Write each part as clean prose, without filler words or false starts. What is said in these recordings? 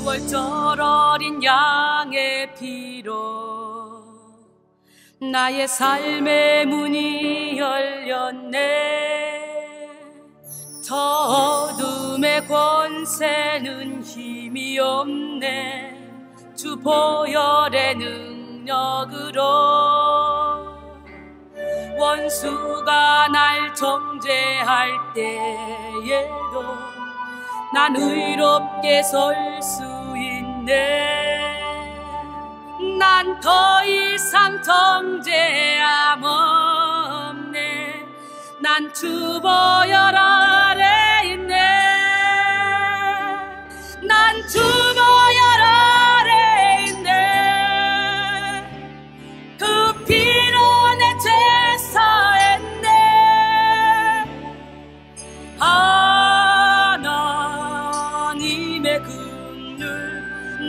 6월절 어린 양의 피로 나의 삶의 문이 열렸네. 저 어둠의 권세는 힘이 없네. 주 보혈의 능력으로 원수가 날 정죄할 때에도 난 의롭게 설 수 있네. 난 더 이상 정죄함 없네. 난 주 보혈 아래 있네. 난 주 보혈 아래 있네. 그 피로 내 죄 사했네. 하나님의 긍휼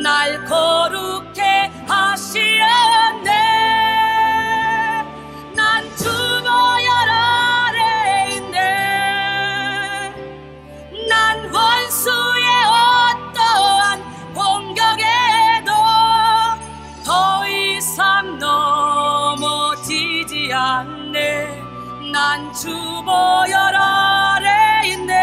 날 거룩해 하시었네. 난 주 보혈 아래 있네. 난 원수의 어떠한 공격에도 더 이상 넘어지지 않네. 난 주 보혈 아래 있네.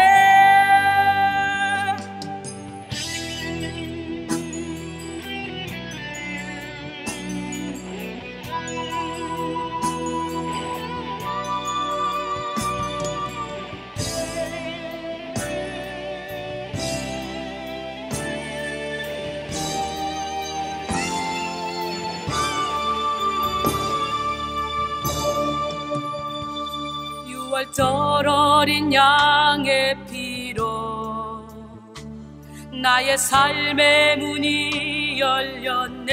6월절 어린 양의 피로 나의 삶의 문이 열렸네.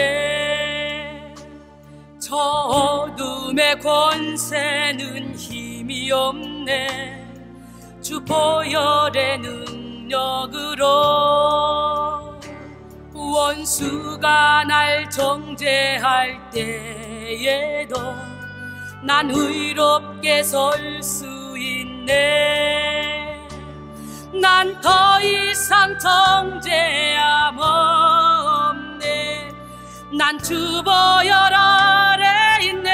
저 어둠의 권세는 힘이 없네. 주 보혈의 능력으로 원수가 날 정죄할 때에도 난 의롭게 설 수 있네. 난 더 이상 정죄함 없네. 난 주 보혈 아래 있네.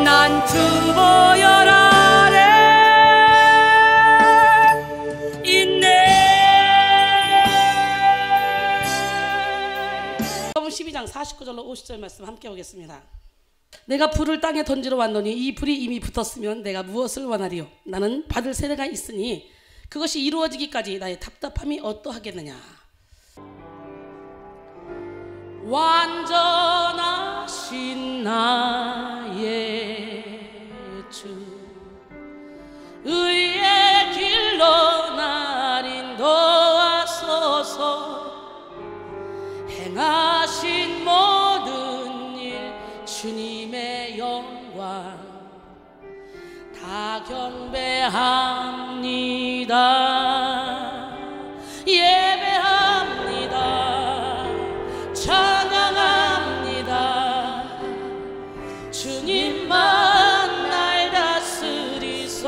난 주 보혈 아래 있네. 12장 49절로 50절 말씀 함께 보겠습니다. 내가 불을 땅에 던지러 왔노니 이 불이 이미 붙었으면 내가 무엇을 원하리요? 나는 받을 세례가 있으니 그것이 이루어지기까지 나의 답답함이 어떠하겠느냐? 완전하신 나의 주 의의 길로 날 인도하소서. 행하신 모든 일 주님의 영광 다 경배합니다. 예배합니다. 찬양합니다. 주님만 날 다스리소서.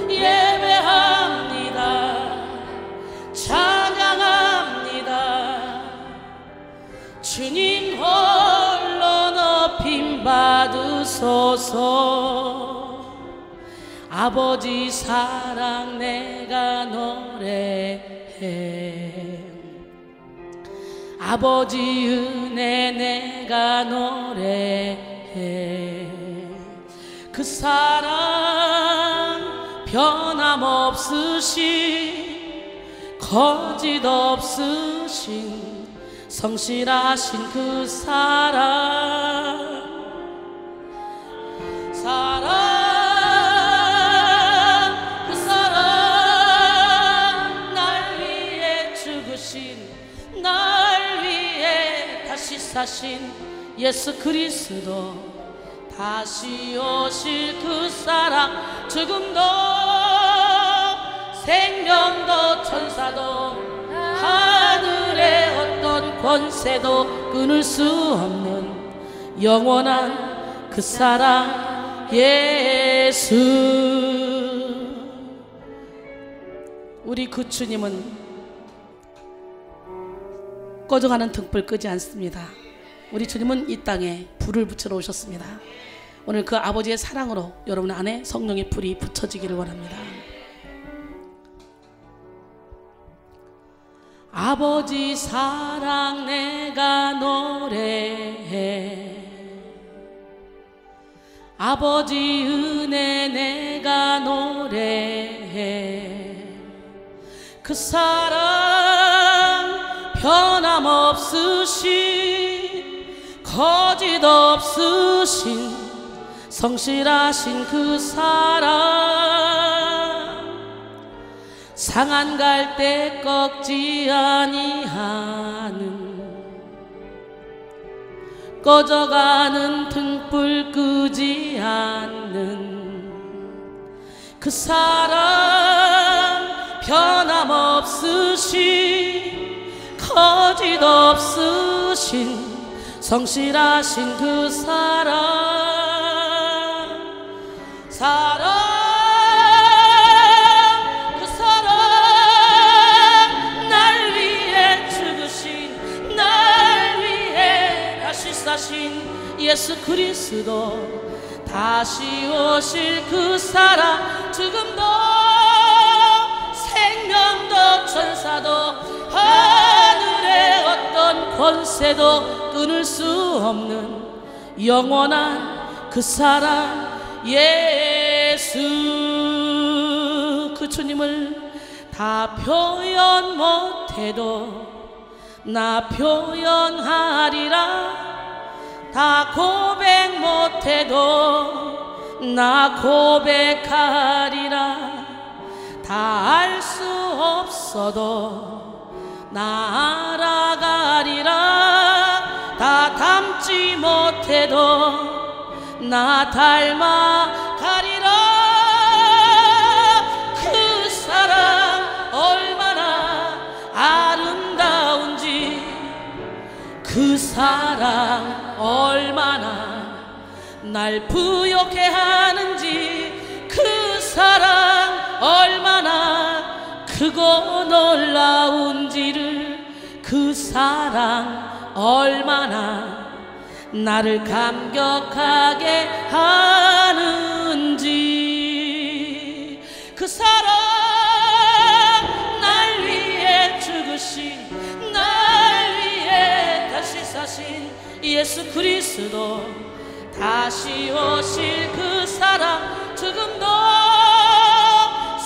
예배합니다. 찬양합니다. 주님 홀로 높임 받으소서. 아버지 사랑 내가 노래해. 아버지 은혜 내가 노래해. 그 사랑 변함없으신 거짓 없으신 성실하신 그 사랑 그 사랑 날 위해 죽으신 날 위해 다시 사신 예수 그리스도 다시 오실 그 사랑 죽음도 생명도 천사도 하늘의 어떤 권세도 끊을 수 없는 영원한 그 사랑 예수. 우리 그 주님은 꺼져가는 등불 끄지 않습니다. 우리 주님은 이 땅에 불을 붙여러 오셨습니다. 오늘 그 아버지의 사랑으로 여러분 안에 성령의 불이 붙여지기를 원합니다. 아버지 사랑 내가 노래해, 아버지 은혜 내가 노래해. 그 사랑 변함없으신, 거짓 없으신, 성실하신 그 사랑, 상한 갈 때 꺾지 아니하는, 꺼져가는 등불 끄지 않는 그 사랑, 변함없으신, 거짓 없으신, 성실하신 그 사랑, 그 사랑, 날 위해 죽으신, 날 위해 다시 사신 예수 그리스도, 다시 오실 그 사랑, 죽음도 생명도 천사도 하늘의 어떤 권세도 끊을 수 없는 영원한 그 사랑, 예수. 그 주님을 다 표현 못해도 나 표현하리라, 다 고백 못해도 나 고백하리라, 다 알 수 없어도 나 알아가리라, 다 닮지 못해도 나 닮아가리라. 그 사랑 얼마나 아름다운지, 그 사랑 얼마나 날 부욕해 하는지, 그 사랑 얼마나 크고 놀라운지를, 그 사랑 얼마나 나를 감격하게 하는지. 그 사랑, 날 위해 죽으신, 날 위해 다시 사신 예수 그리스도, 다시 오실 그 사랑, 죽음도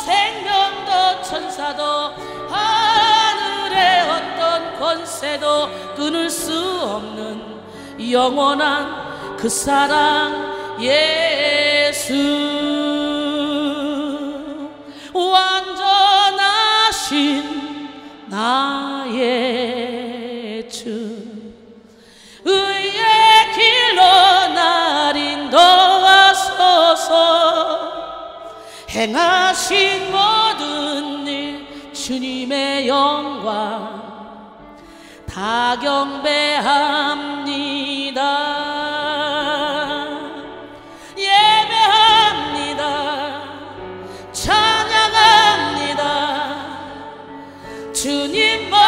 생명도 천사도 하늘의 어떤 권세도 끊을 수 없는 영원한 그 사랑, 예수. 완전하신 나의 주, 의의 길로 날 인도하소서. 행하신 모든 일 주님의 영광 다 경배합니다. 예배합니다. 찬양합니다. 주님 먼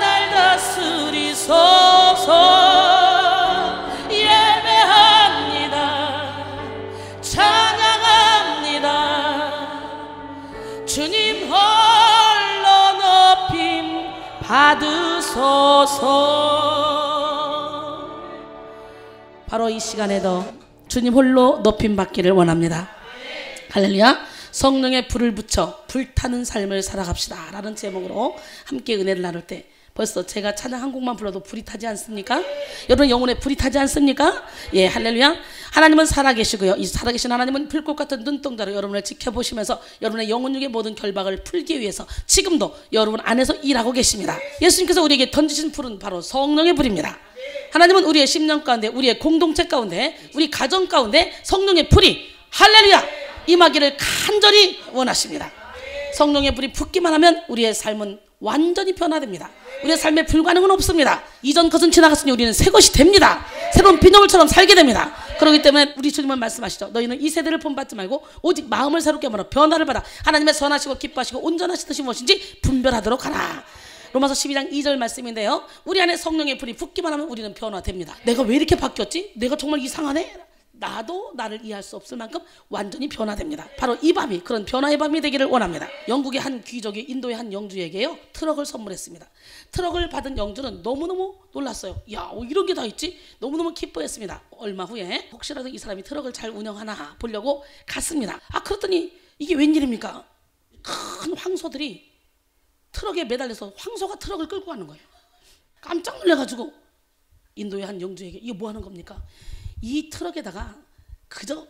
날 다스리소서. 예배합니다. 찬양합니다. 주님 홀로 높임 받으소서. 바로 이 시간에도 주님 홀로 높임 받기를 원합니다. 할렐루야. 성령의 불을 붙여 불타는 삶을 살아갑시다 라는 제목으로 함께 은혜를 나눌 때 벌써 제가 찬양 한 곡만 불러도 불이 타지 않습니까? 여러분 영혼에 불이 타지 않습니까? 예, 할렐루야. 하나님은 살아계시고요, 이 살아계신 하나님은 불꽃 같은 눈동자로 여러분을 지켜보시면서 여러분의 영혼육의 모든 결박을 풀기 위해서 지금도 여러분 안에서 일하고 계십니다. 예수님께서 우리에게 던지신 불은 바로 성령의 불입니다. 하나님은 우리의 심령 가운데, 우리의 공동체 가운데, 우리 가정 가운데 성령의 불이 할렐루야 임하기를 간절히 원하십니다. 성령의 불이 붙기만 하면 우리의 삶은 완전히 변화됩니다. 우리의 삶에 불가능은 없습니다. 이전 것은 지나갔으니 우리는 새 것이 됩니다. 새로운 비놈을처럼 살게 됩니다. 그렇기 때문에 우리 주님은 말씀하시죠. 너희는 이 세대를 본받지 말고 오직 마음을 새롭게 하므로 변화를 받아 하나님의 선하시고 기뻐하시고 온전하신 뜻이 무엇인지 분별하도록 하라. 로마서 12장 2절 말씀인데요. 우리 안에 성령의 불이 붙기만 하면 우리는 변화됩니다. 내가 왜 이렇게 바뀌었지? 내가 정말 이상하네? 나도 나를 이해할 수 없을 만큼 완전히 변화됩니다. 바로 이 밤이 그런 변화의 밤이 되기를 원합니다. 영국의 한 귀족이 인도의 한 영주에게요 트럭을 선물했습니다. 트럭을 받은 영주는 너무너무 놀랐어요. 야, 이런 게 다 있지? 너무너무 기뻐했습니다. 얼마 후에 혹시라도 이 사람이 트럭을 잘 운영하나 보려고 갔습니다. 그랬더니 이게 웬일입니까? 큰 황소들이 트럭에 매달려서 황소가 트럭을 끌고 가는 거예요. 깜짝 놀라가지고 인도의 한 영주에게 이게 뭐 하는 겁니까? 이 트럭에다가 그저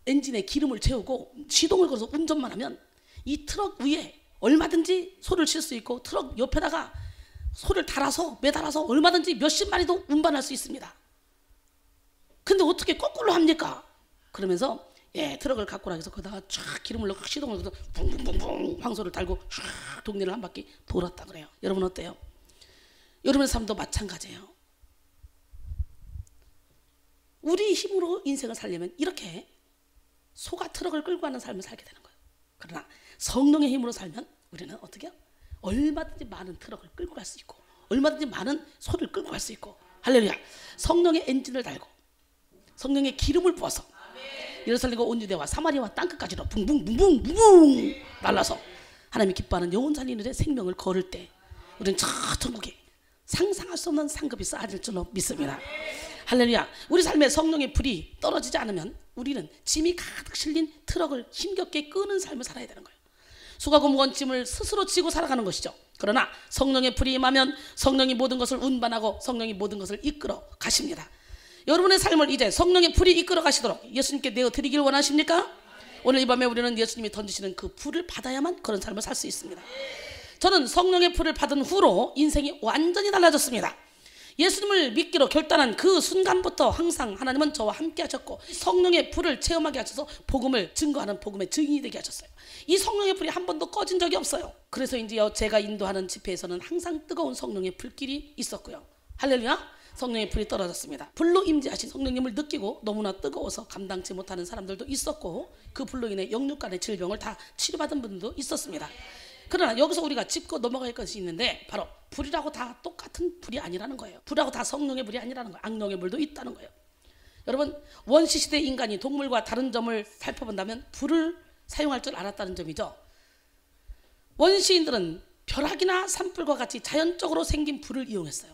엔진에 기름을 채우고 시동을 걸어서 운전만 하면 이 트럭 위에 얼마든지 소를 칠 수 있고 트럭 옆에다가 소를 달아서 매달아서 얼마든지 몇십 마리도 운반할 수 있습니다. 근데 어떻게 거꾸로 합니까? 그러면서 트럭을 갖고 나가서 거기다가 쫙 기름을 넣고 시동을 걸어서 붕붕붕붕 황소를 달고 쫙 동네를 한 바퀴 돌았다 그래요. 여러분 어때요? 여러분의 삶도 마찬가지예요. 우리 힘으로 인생을 살려면 이렇게 소가 트럭을 끌고 가는 삶을 살게 되는 거예요. 그러나 성령의 힘으로 살면 우리는 어떻게 해요? 얼마든지 많은 트럭을 끌고 갈 수 있고 얼마든지 많은 소를 끌고 갈 수 있고 할렐루야. 성령의 엔진을 달고 성령의 기름을 부어서 예루살렘과 온 유대와 사마리아와 땅끝까지로 붕붕붕붕붕붕 날라서 하나님이 기뻐하는 영원 살리는 데 생명을 걸을 때 우리는 저 천국에 상상할 수 없는 상급이 쌓아질 줄로 믿습니다. 할렐루야. 우리 삶에 성령의 불이 떨어지지 않으면 우리는 짐이 가득 실린 트럭을 힘겹게 끄는 삶을 살아야 되는 거예요. 수고하고 무거운 짐을 스스로 지고 살아가는 것이죠. 그러나 성령의 불이 임하면 성령이 모든 것을 운반하고 성령이 모든 것을 이끌어 가십니다. 여러분의 삶을 이제 성령의 불이 이끌어 가시도록 예수님께 내어드리길 원하십니까? 오늘 이 밤에 우리는 예수님이 던지시는 그 불을 받아야만 그런 삶을 살 수 있습니다. 저는 성령의 불을 받은 후로 인생이 완전히 달라졌습니다. 예수님을 믿기로 결단한 그 순간부터 항상 하나님은 저와 함께 하셨고 성령의 불을 체험하게 하셔서 복음을 증거하는 복음의 증인이 되게 하셨어요. 이 성령의 불이 한 번도 꺼진 적이 없어요. 그래서인지요 제가 인도하는 집회에서는 항상 뜨거운 성령의 불길이 있었고요. 할렐루야. 성령의 불이 떨어졌습니다. 불로 임재하신 성령님을 느끼고 너무나 뜨거워서 감당치 못하는 사람들도 있었고 그 불로 인해 영육간의 질병을 다 치료받은 분들도 있었습니다. 그러나 여기서 우리가 짚고 넘어갈 것이 있는데 바로 불이라고 다 똑같은 불이 아니라는 거예요. 불하고 다 성령의 불이 아니라는 거예요. 악령의 불도 있다는 거예요. 여러분 원시시대 인간이 동물과 다른 점을 살펴본다면 불을 사용할 줄 알았다는 점이죠. 원시인들은 벼락이나 산불과 같이 자연적으로 생긴 불을 이용했어요.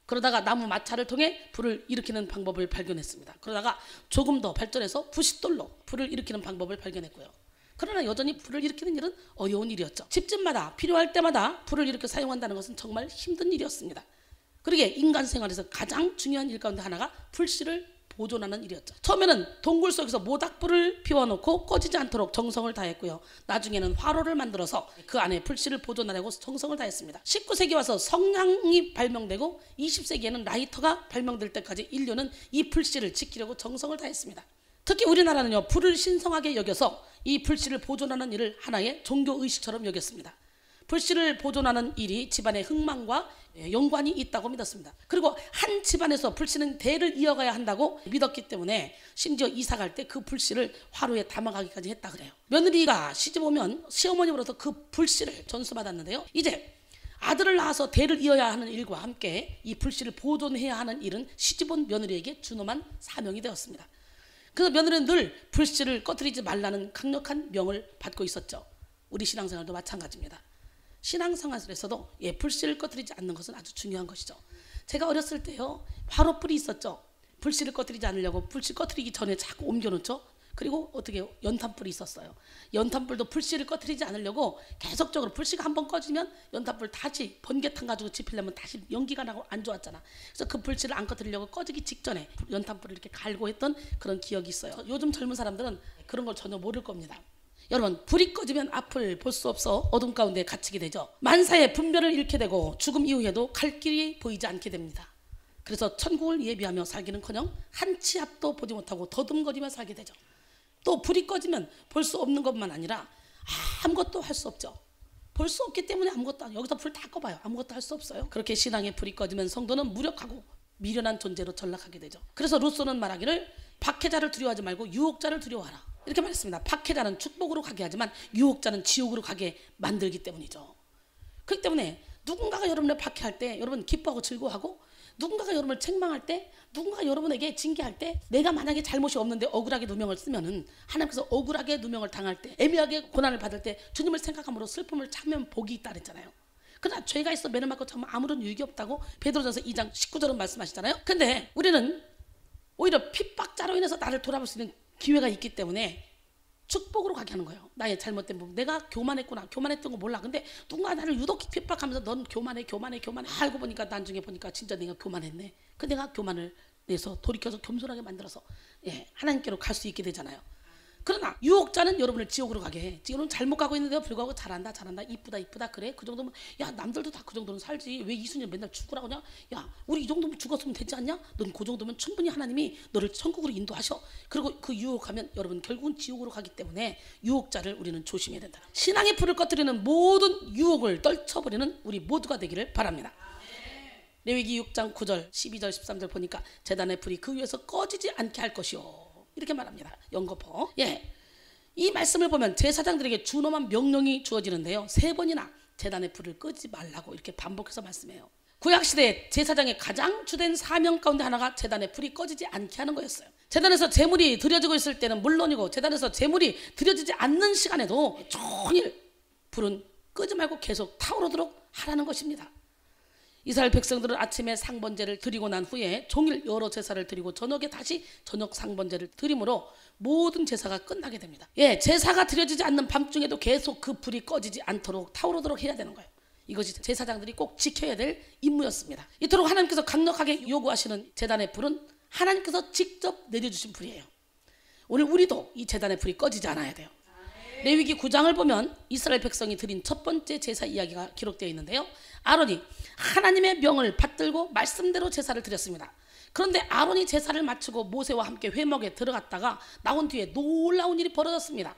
그러다가 나무 마차를 통해 불을 일으키는 방법을 발견했습니다. 그러다가 조금 더 발전해서 부싯돌로 불을 일으키는 방법을 발견했고요. 그러나 여전히 불을 일으키는 일은 어려운 일이었죠. 집집마다 필요할 때마다 불을 이렇게 사용한다는 것은 정말 힘든 일이었습니다. 그러기에 인간 생활에서 가장 중요한 일 가운데 하나가 불씨를 보존하는 일이었죠. 처음에는 동굴 속에서 모닥불을 피워놓고 꺼지지 않도록 정성을 다했고요. 나중에는 화로를 만들어서 그 안에 불씨를 보존하려고 정성을 다했습니다. 19세기 와서 성냥이 발명되고 20세기에는 라이터가 발명될 때까지 인류는 이 불씨를 지키려고 정성을 다했습니다. 특히 우리나라는요 불을 신성하게 여겨서 이 불씨를 보존하는 일을 하나의 종교의식처럼 여겼습니다. 불씨를 보존하는 일이 집안의 흥망과 연관이 있다고 믿었습니다. 그리고 한 집안에서 불씨는 대를 이어가야 한다고 믿었기 때문에 심지어 이사 갈 때 그 불씨를 화로에 담아가기까지 했다 그래요. 며느리가 시집 오면 시어머니로부터 그 불씨를 전수받았는데요. 이제 아들을 낳아서 대를 이어야 하는 일과 함께 이 불씨를 보존해야 하는 일은 시집온 며느리에게 준엄한 사명이 되었습니다. 그 며느리는 늘 불씨를 꺼뜨리지 말라는 강력한 명을 받고 있었죠. 우리 신앙생활도 마찬가지입니다. 신앙생활에서도 불씨를 꺼뜨리지 않는 것은 아주 중요한 것이죠. 제가 어렸을 때요 화로불이 있었죠. 불씨를 꺼뜨리지 않으려고 불씨 꺼뜨리기 전에 자꾸 옮겨놓죠. 그리고 어떻게 연탄불이 있었어요. 연탄불도 불씨를 꺼뜨리지 않으려고 계속적으로 불씨가 한번 꺼지면 연탄불 다시 번개탄 가지고 지피려면 다시 연기가 나고 안 좋았잖아. 그래서 그 불씨를 안 꺼뜨리려고 꺼지기 직전에 연탄불을 이렇게 갈고 했던 그런 기억이 있어요. 요즘 젊은 사람들은 그런 걸 전혀 모를 겁니다. 여러분 불이 꺼지면 앞을 볼 수 없어 어둠 가운데 갇히게 되죠. 만사의 분별을 잃게 되고 죽음 이후에도 갈 길이 보이지 않게 됩니다. 그래서 천국을 예비하며 살기는커녕 한 치 앞도 보지 못하고 더듬거리며 살게 되죠. 또 불이 꺼지면 볼 수 없는 것만 아니라 아무것도 할 수 없죠. 볼 수 없기 때문에 아무것도 여기서 불 다 꺼봐요. 아무것도 할 수 없어요. 그렇게 신앙의 불이 꺼지면 성도는 무력하고 미련한 존재로 전락하게 되죠. 그래서 루소는 말하기를 박해자를 두려워하지 말고 유혹자를 두려워하라 이렇게 말했습니다. 박해자는 축복으로 가게 하지만 유혹자는 지옥으로 가게 만들기 때문이죠. 그렇기 때문에 누군가가 여러분을 박해할 때 여러분 기뻐하고 즐거워하고, 누군가가 여러분을 책망할 때, 누군가가 여러분에게 징계할 때, 내가 만약에 잘못이 없는데 억울하게 누명을 쓰면은 하나님께서 억울하게 누명을 당할 때, 애매하게 고난을 받을 때 주님을 생각함으로 슬픔을 참으면 복이 있다 그랬잖아요. 그러나 죄가 있어 매를 맞고 참으면 아무런 유익이 없다고 베드로전서 2장 19절은 말씀하시잖아요. 근데 우리는 오히려 핍박자로 인해서 나를 돌아볼 수 있는 기회가 있기 때문에 축복으로 가게 하는 거예요. 나의 잘못된 부분, 내가 교만했구나, 교만했던 거 몰라. 근데 누군가 나를 유독 핍박하면서 넌 교만해. 알고 보니까 나중에 보니까 진짜 내가 교만했네. 그 내가 교만을 내서 돌이켜서 겸손하게 만들어서 하나님께로 갈 수 있게 되잖아요. 그러나 유혹자는 여러분을 지옥으로 가게 해. 여러분 잘못 가고 있는데도 불구하고 잘한다 이쁘다 그래. 그 정도면 야 남들도 다 그 정도는 살지 왜 이순이 맨날 죽으라고 하냐. 야 우리 이 정도면 죽었으면 되지 않냐. 넌 그 정도면 충분히 하나님이 너를 천국으로 인도하셔. 그리고 그 유혹하면 여러분 결국은 지옥으로 가기 때문에 유혹자를 우리는 조심해야 된다. 신앙의 불을 꺼뜨리는 모든 유혹을 떨쳐버리는 우리 모두가 되기를 바랍니다. 레위기 6장 9절 12절 13절 보니까 제단의 불이 그 위에서 꺼지지 않게 할 것이요 이렇게 말합니다. 연거포. 이 말씀을 보면 제사장들에게 준엄한 명령이 주어지는데요. 3번이나 제단의 불을 끄지 말라고 이렇게 반복해서 말씀해요. 구약시대에 제사장의 가장 주된 사명 가운데 하나가 제단의 불이 꺼지지 않게 하는 거였어요. 제단에서 제물이 드려지고 있을 때는 물론이고 제단에서 제물이 드려지지 않는 시간에도 종일 불은 끄지 말고 계속 타오르도록 하라는 것입니다. 이스라엘 백성들은 아침에 상번제를 드리고 난 후에 종일 여러 제사를 드리고 저녁에 다시 저녁 상번제를 드림으로 모든 제사가 끝나게 됩니다. 제사가 드려지지 않는 밤중에도 계속 그 불이 꺼지지 않도록 타오르도록 해야 되는 거예요. 이것이 제사장들이 꼭 지켜야 될 임무였습니다. 이토록 하나님께서 강력하게 요구하시는 제단의 불은 하나님께서 직접 내려주신 불이에요. 오늘 우리도 이 제단의 불이 꺼지지 않아야 돼요. 레위기 9장을 보면 이스라엘 백성이 드린 첫 번째 제사 이야기가 기록되어 있는데요. 아론이 하나님의 명을 받들고 말씀대로 제사를 드렸습니다. 그런데 아론이 제사를 마치고 모세와 함께 회막에 들어갔다가 나온 뒤에 놀라운 일이 벌어졌습니다.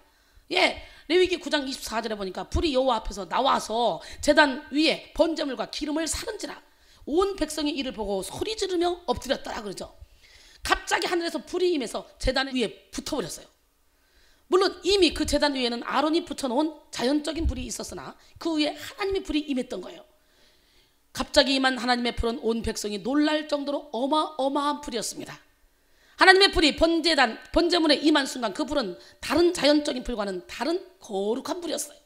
레위기 9장 24절에 보니까 불이 여호와 앞에서 나와서 제단 위에 번제물과 기름을 사른지라 온 백성이 이를 보고 소리 지르며 엎드렸더라 그러죠. 갑자기 하늘에서 불이 임해서 제단 위에 붙어버렸어요. 물론 이미 그 제단 위에는 아론이 붙여놓은 자연적인 불이 있었으나 그 위에 하나님의 불이 임했던 거예요. 갑자기 임한 하나님의 불은 온 백성이 놀랄 정도로 어마어마한 불이었습니다. 하나님의 불이 번제물에 임한 순간 그 불은 다른 자연적인 불과는 다른 거룩한 불이었어요.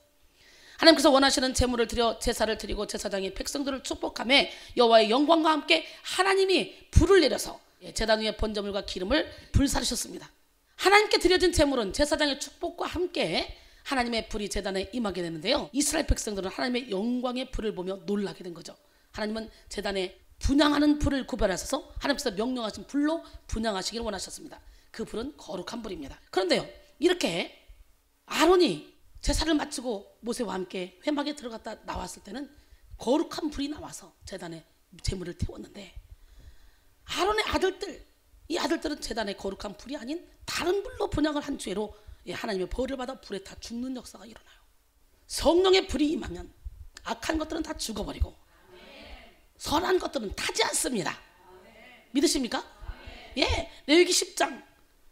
하나님께서 원하시는 제물을 드려 제사를 드리고 제사장이 백성들을 축복하며 여호와의 영광과 함께 하나님이 불을 내려서 제단 위에 번제물과 기름을 불사르셨습니다. 하나님께 드려진 제물은 제사장의 축복과 함께 하나님의 불이 제단에 임하게 되는데요. 이스라엘 백성들은 하나님의 영광의 불을 보며 놀라게 된 거죠. 하나님은 제단에 분향하는 불을 구별하셔서 하나님께서 명령하신 불로 분향하시기를 원하셨습니다. 그 불은 거룩한 불입니다. 그런데요, 이렇게 아론이 제사를 마치고 모세와 함께 회막에 들어갔다 나왔을 때는 거룩한 불이 나와서 제단에 제물을 태웠는데 아론의 아들들, 이 아들들은 제단의 거룩한 불이 아닌 다른 불로 분향을 한 죄로 하나님의 벌을 받아 불에 타 죽는 역사가 일어나요. 성령의 불이 임하면 악한 것들은 다 죽어버리고 선한 것들은 타지 않습니다. 믿으십니까? 레위기 10장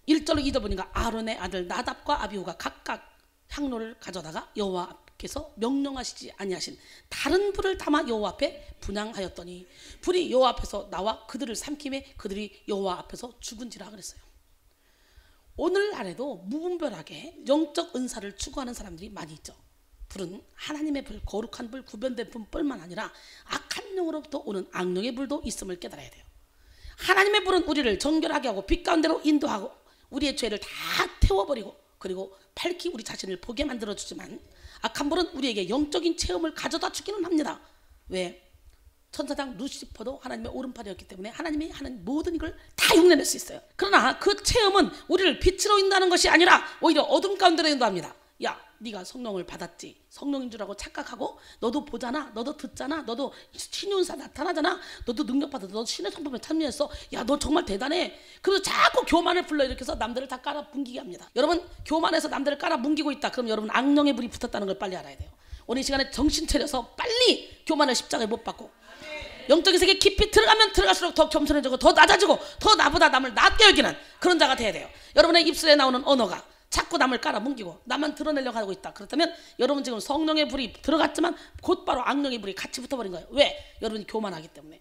1절로 2절 보니까 아론의 아들 나답과 아비후가 각각 향로를 가져다가 여호와 앞에서 명령하시지 아니하신 다른 불을 담아 여호와 앞에 분향하였더니 불이 여호와 앞에서 나와 그들을 삼킴에 그들이 여호와 앞에서 죽은지라 그랬어요. 오늘날에도 무분별하게 영적 은사를 추구하는 사람들이 많이 있죠. 불은 하나님의 불, 거룩한 불, 구별된 불뿐만 아니라 악한 영으로부터 오는 악령의 불도 있음을 깨달아야 돼요. 하나님의 불은 우리를 정결하게 하고 빛 가운데로 인도하고 우리의 죄를 다 태워버리고 그리고 밝히 우리 자신을 보게 만들어주지만 악한 불은 우리에게 영적인 체험을 가져다 주기는 합니다. 왜? 천사장 루시퍼도 하나님의 오른팔이었기 때문에 하나님이 하는 모든 이걸 다 흉내낼 수 있어요. 그러나 그 체험은 우리를 빛으로 인도하는 것이 아니라 오히려 어둠 가운데로 인도합니다. 야, 네가 성령을 받았지, 성령인 줄 알고 착각하고 너도 보잖아, 너도 듣잖아, 너도 신윤사 나타나잖아, 너도 능력받아, 너도 신의 성품에 참여했어, 야 너 정말 대단해. 그래서 자꾸 교만을 불러일으켜서 남들을 다 깔아 뭉기게 합니다. 여러분, 교만해서 남들을 깔아 뭉기고 있다 그럼 여러분 악령의 불이 붙었다는 걸 빨리 알아야 돼요. 오늘 이 시간에 정신 차려서 빨리 교만을 십자가에 못 박고 영적인 세계 깊이 들어가면 들어갈수록 더 겸손해지고 더 낮아지고 더 나보다 남을 낮게 여기는 그런 자가 돼야 돼요. 여러분의 입술에 나오는 언어가 자꾸 남을 깔아뭉개고 나만 드러내려고 하고 있다. 그렇다면 여러분 지금 성령의 불이 들어갔지만 곧바로 악령의 불이 같이 붙어버린 거예요. 왜? 여러분이 교만하기 때문에.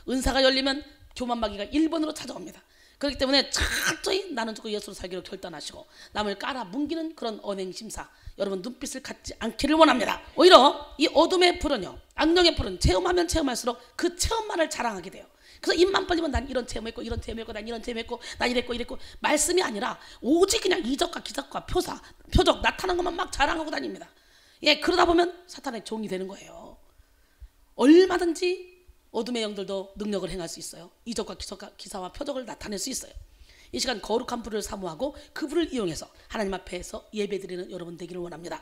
은사가 열리면 교만마귀가 1번으로 찾아옵니다. 그렇기 때문에 철저히 나는 죽고 예수로 살기로 결단하시고 남을 깔아뭉기는 그런 언행심사 여러분 눈빛을 갖지 않기를 원합니다. 오히려 이 어둠의 불은요, 악령의 불은 체험하면 체험할수록 그 체험만을 자랑하게 돼요. 그래서 입만 벌리면 난 이런 체험했고 이런 체험했고 난 이런 체험했고 난 이랬고 이랬고 말씀이 아니라 오직 그냥 이적과 기적과 표적 나타난 것만 막 자랑하고 다닙니다. 예, 그러다 보면 사탄의 종이 되는 거예요. 얼마든지 어둠의 영들도 능력을 행할 수 있어요. 이적과 기사와 표적을 나타낼 수 있어요. 이 시간 거룩한 불을 사모하고 그 불을 이용해서 하나님 앞에서 예배드리는 여러분 되기를 원합니다.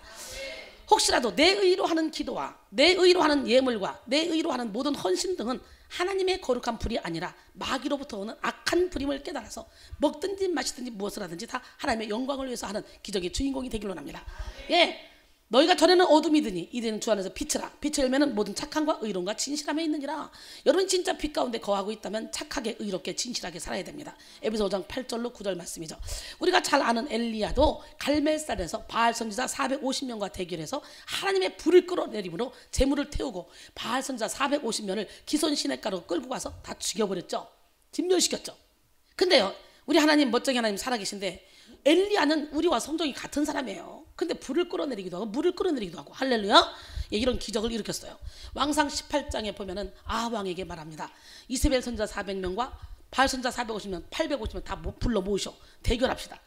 혹시라도 내 의로 하는 기도와 내 의로 하는 예물과 내 의로 하는 모든 헌신 등은 하나님의 거룩한 불이 아니라 마귀로부터 오는 악한 불임을 깨달아서 먹든지 마시든지 무엇을 하든지 다 하나님의 영광을 위해서 하는 기적의 주인공이 되기를 원합니다. 예, 너희가 전에는 어둠이더니 이제는 주 안에서 빛이라. 빛을 열매는 모든 착함과 의로움과 진실함에 있느니라. 여러분 진짜 빛 가운데 거하고 있다면 착하게 의롭게 진실하게 살아야 됩니다. 에베소 5장 8절로 9절 말씀이죠. 우리가 잘 아는 엘리야도 갈멜산에서 바알 선지자 450명과 대결해서 하나님의 불을 끌어내림으로 재물을 태우고 바알 선지자 450명을 기손 시냇가로 끌고 가서 다 죽여버렸죠. 진멸시켰죠. 근데요, 우리 하나님 멋쟁이 하나님 살아계신데 엘리야는 우리와 성정이 같은 사람이에요. 근데 불을 끌어내리기도 하고 물을 끌어내리기도 하고 할렐루야. 예, 이런 기적을 일으켰어요. 왕상 18장에 보면은 아왕에게 말합니다. 이세벨 선지자 400명과 바알 선지자 450명 850명 다 불러 모으셔 대결합시다.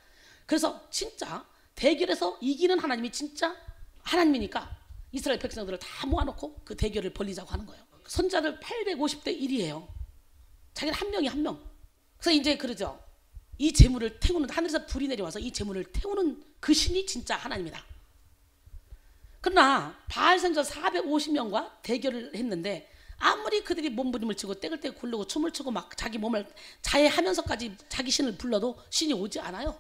그래서 진짜 대결에서 이기는 하나님이 진짜 하나님이니까 이스라엘 백성들을 다 모아놓고 그 대결을 벌리자고 하는 거예요. 선지자들 850대 1이에요 자기는 한 명이 한 명. 그래서 이제 그러죠. 이 재물을 태우는, 하늘에서 불이 내려와서 이 재물을 태우는 그 신이 진짜 하나님이다. 그러나 바알 선지자 450명과 대결을 했는데 아무리 그들이 몸부림을 치고 떼글떼글 굴르고 춤을 추고 막 자기 몸을 자해하면서까지 자기 신을 불러도 신이 오지 않아요.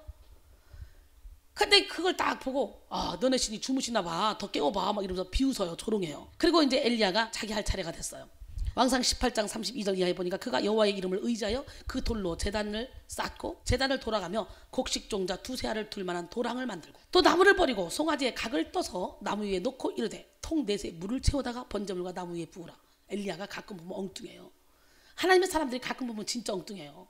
근데 그걸 딱 보고 아, 너네 신이 주무시나 봐, 더 깨워봐 막 이러면서 비웃어요. 조롱해요. 그리고 이제 엘리야가 자기 할 차례가 됐어요. 왕상 18장 32절 이하에 보니까 그가 여호와의 이름을 의지하여 그 돌로 제단을 쌓고 제단을 돌아가며 곡식종자 두세 알을 둘 만한 도랑을 만들고 또 나무를 버리고 송아지에 각을 떠서 나무 위에 놓고 이르되 통 넷에 물을 채우다가 번제물과 나무 위에 부으라. 엘리야가 가끔 보면 엉뚱해요. 하나님의 사람들이 가끔 보면 진짜 엉뚱해요.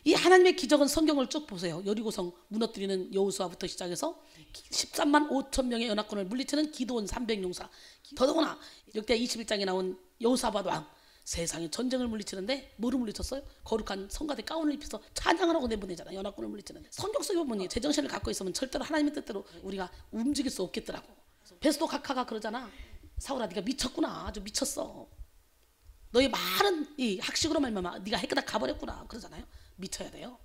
이 하나님의 기적은 성경을 쭉 보세요. 여리고성 무너뜨리는 여호수아부터 시작해서 13만 5천 명의 연합군을 물리치는 기드온 300용사, 더더구나 역대 21장에 나온 여호사밧 왕, 세상에 전쟁을 물리치는데 뭐를 물리쳤어요? 거룩한 성가대 가운을 입혀서 찬양을 하고 내보내잖아요. 연합군을 물리치는데 성경 속에 보면 제정신을 갖고 있으면 절대로 하나님의 뜻대로 우리가 움직일 수 없겠더라고. 베스도 각하가 그러잖아. 사울아, 네가 미쳤구나. 아주 미쳤어. 너의 많은 이 학식으로 말미암아 네가 해끄다 가버렸구나. 그러잖아요. 미쳐야 돼요.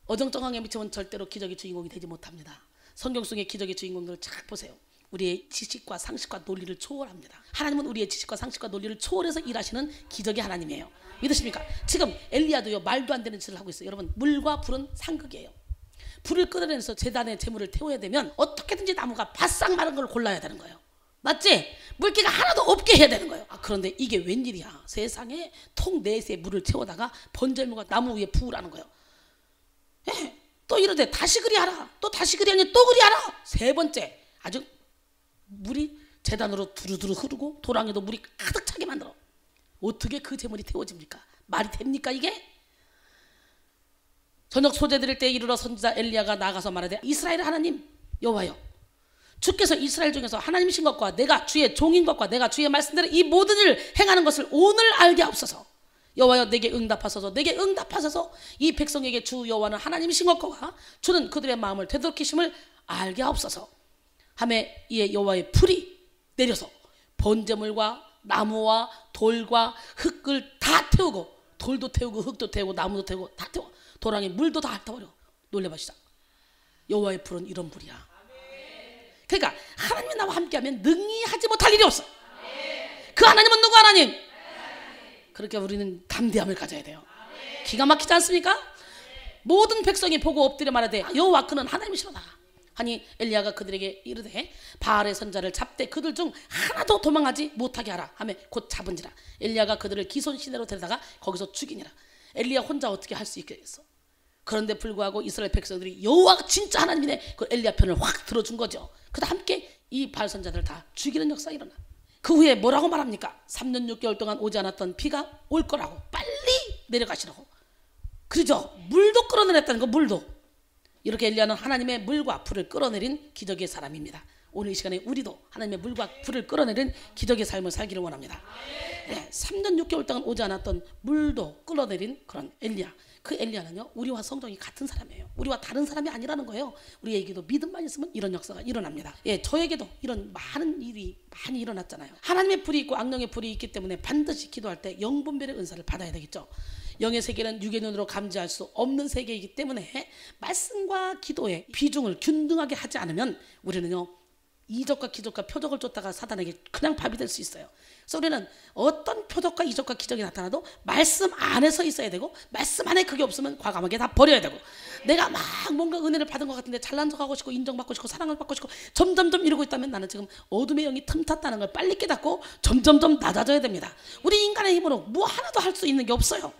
어정쩡하게 미치면 절대로 기적의 주인공이 되지 못합니다. 성경 속의 기적의 주인공들을 잘 보세요. 우리의 지식과 상식과 논리를 초월합니다. 하나님은 우리의 지식과 상식과 논리를 초월해서 일하시는 기적의 하나님이에요. 믿으십니까? 지금 엘리야도요, 말도 안 되는 짓을 하고 있어요. 여러분, 물과 불은 상극이에요. 불을 끌어내서 제단에 재물을 태워야 되면 어떻게든지 나무가 바싹 마른 걸 골라야 되는 거예요. 맞지? 물기가 하나도 없게 해야 되는 거예요. 아, 그런데 이게 웬일이야. 세상에 통 넷에 물을 채워다가 번제물과 나무 위에 부으라는 거예요. 예, 또 이러되 다시 그리하라. 또 다시 그리하니 또 그리하라. 세 번째 아주 물이 제단으로 두루두루 흐르고 도랑에도 물이 가득 차게 만들어. 어떻게 그 제물이 태워집니까? 말이 됩니까 이게? 저녁 소재 드릴 때 이르러 선지자 엘리야가 나가서 말하되 이스라엘 하나님 여호와여, 주께서 이스라엘 중에서 하나님이신 것과 내가 주의 종인 것과 내가 주의 말씀대로 이 모든 일을 행하는 것을 오늘 알게 하옵소서. 여호와여, 내게 응답하소서. 내게 응답하소서. 이 백성에게 주 여호와는 하나님이신 것과 주는 그들의 마음을 되돌이키심을 알게 하옵소서. 하매 이에 여호와의 불이 내려서 번제물과 나무와 돌과 흙을 다 태우고, 돌도 태우고 흙도 태우고 나무도 태우고 다 태워, 도랑에 물도 다 핥아버려. 놀래봐 시작. 여호와의 불은 이런 불이야. 그러니까 하나님이 나와 함께하면 능히 하지 못할 일이 없어. 그 하나님은 누구 하나님? 그렇게 우리는 담대함을 가져야 돼요. 기가 막히지 않습니까? 모든 백성이 보고 엎드려 말하되 여호와 그는 하나님이시로다. 하니 엘리야가 그들에게 이르되 바알의 선자를 잡되 그들 중 하나도 도망하지 못하게 하라 하며 곧 잡은지라. 엘리야가 그들을 기손 시내로 데려다가 거기서 죽이니라. 엘리야 혼자 어떻게 할 수 있겠어. 그런데 불구하고 이스라엘 백성들이 여호와가 진짜 하나님이네, 그 엘리야 편을 확 들어준 거죠. 그다 함께 이 바알 선자들을 다 죽이는 역사가 일어나. 그 후에 뭐라고 말합니까? 3년 6개월 동안 오지 않았던 비가 올 거라고, 빨리 내려가시라고. 그러죠. 물도 끌어내렸다는 거. 물도. 이렇게 엘리야는 하나님의 물과 불을 끌어내린 기적의 사람입니다. 오늘 이 시간에 우리도 하나님의 물과 불을 끌어내린 기적의 삶을 살기를 원합니다. 네, 3년 6개월 동안 오지 않았던 물도 끌어내린 그런 엘리야. 그 엘리야는요, 우리와 성정이 같은 사람이에요. 우리와 다른 사람이 아니라는 거예요. 우리에게도 믿음만 있으면 이런 역사가 일어납니다. 예, 저에게도 이런 많은 일이 많이 일어났잖아요. 하나님의 불이 있고 악령의 불이 있기 때문에 반드시 기도할 때 영분별의 은사를 받아야 되겠죠. 영의 세계는 육의 눈으로 감지할 수 없는 세계이기 때문에 말씀과 기도의 비중을 균등하게 하지 않으면 우리는요, 이적과 기적과 표적을 쫓다가 사단에게 그냥 밥이 될 수 있어요. 그래서 우리는 어떤 표적과 이적과 기적이 나타나도 말씀 안에서 있어야 되고, 말씀 안에 그게 없으면 과감하게 다 버려야 되고, 내가 막 뭔가 은혜를 받은 것 같은데 잘난 척하고 싶고 인정받고 싶고 사랑을 받고 싶고 점점점 이러고 있다면 나는 지금 어둠의 영이 틈탔다는 걸 빨리 깨닫고 점점점 낮아져야 됩니다. 우리 인간의 힘으로 뭐 하나도 할 수 있는 게 없어요.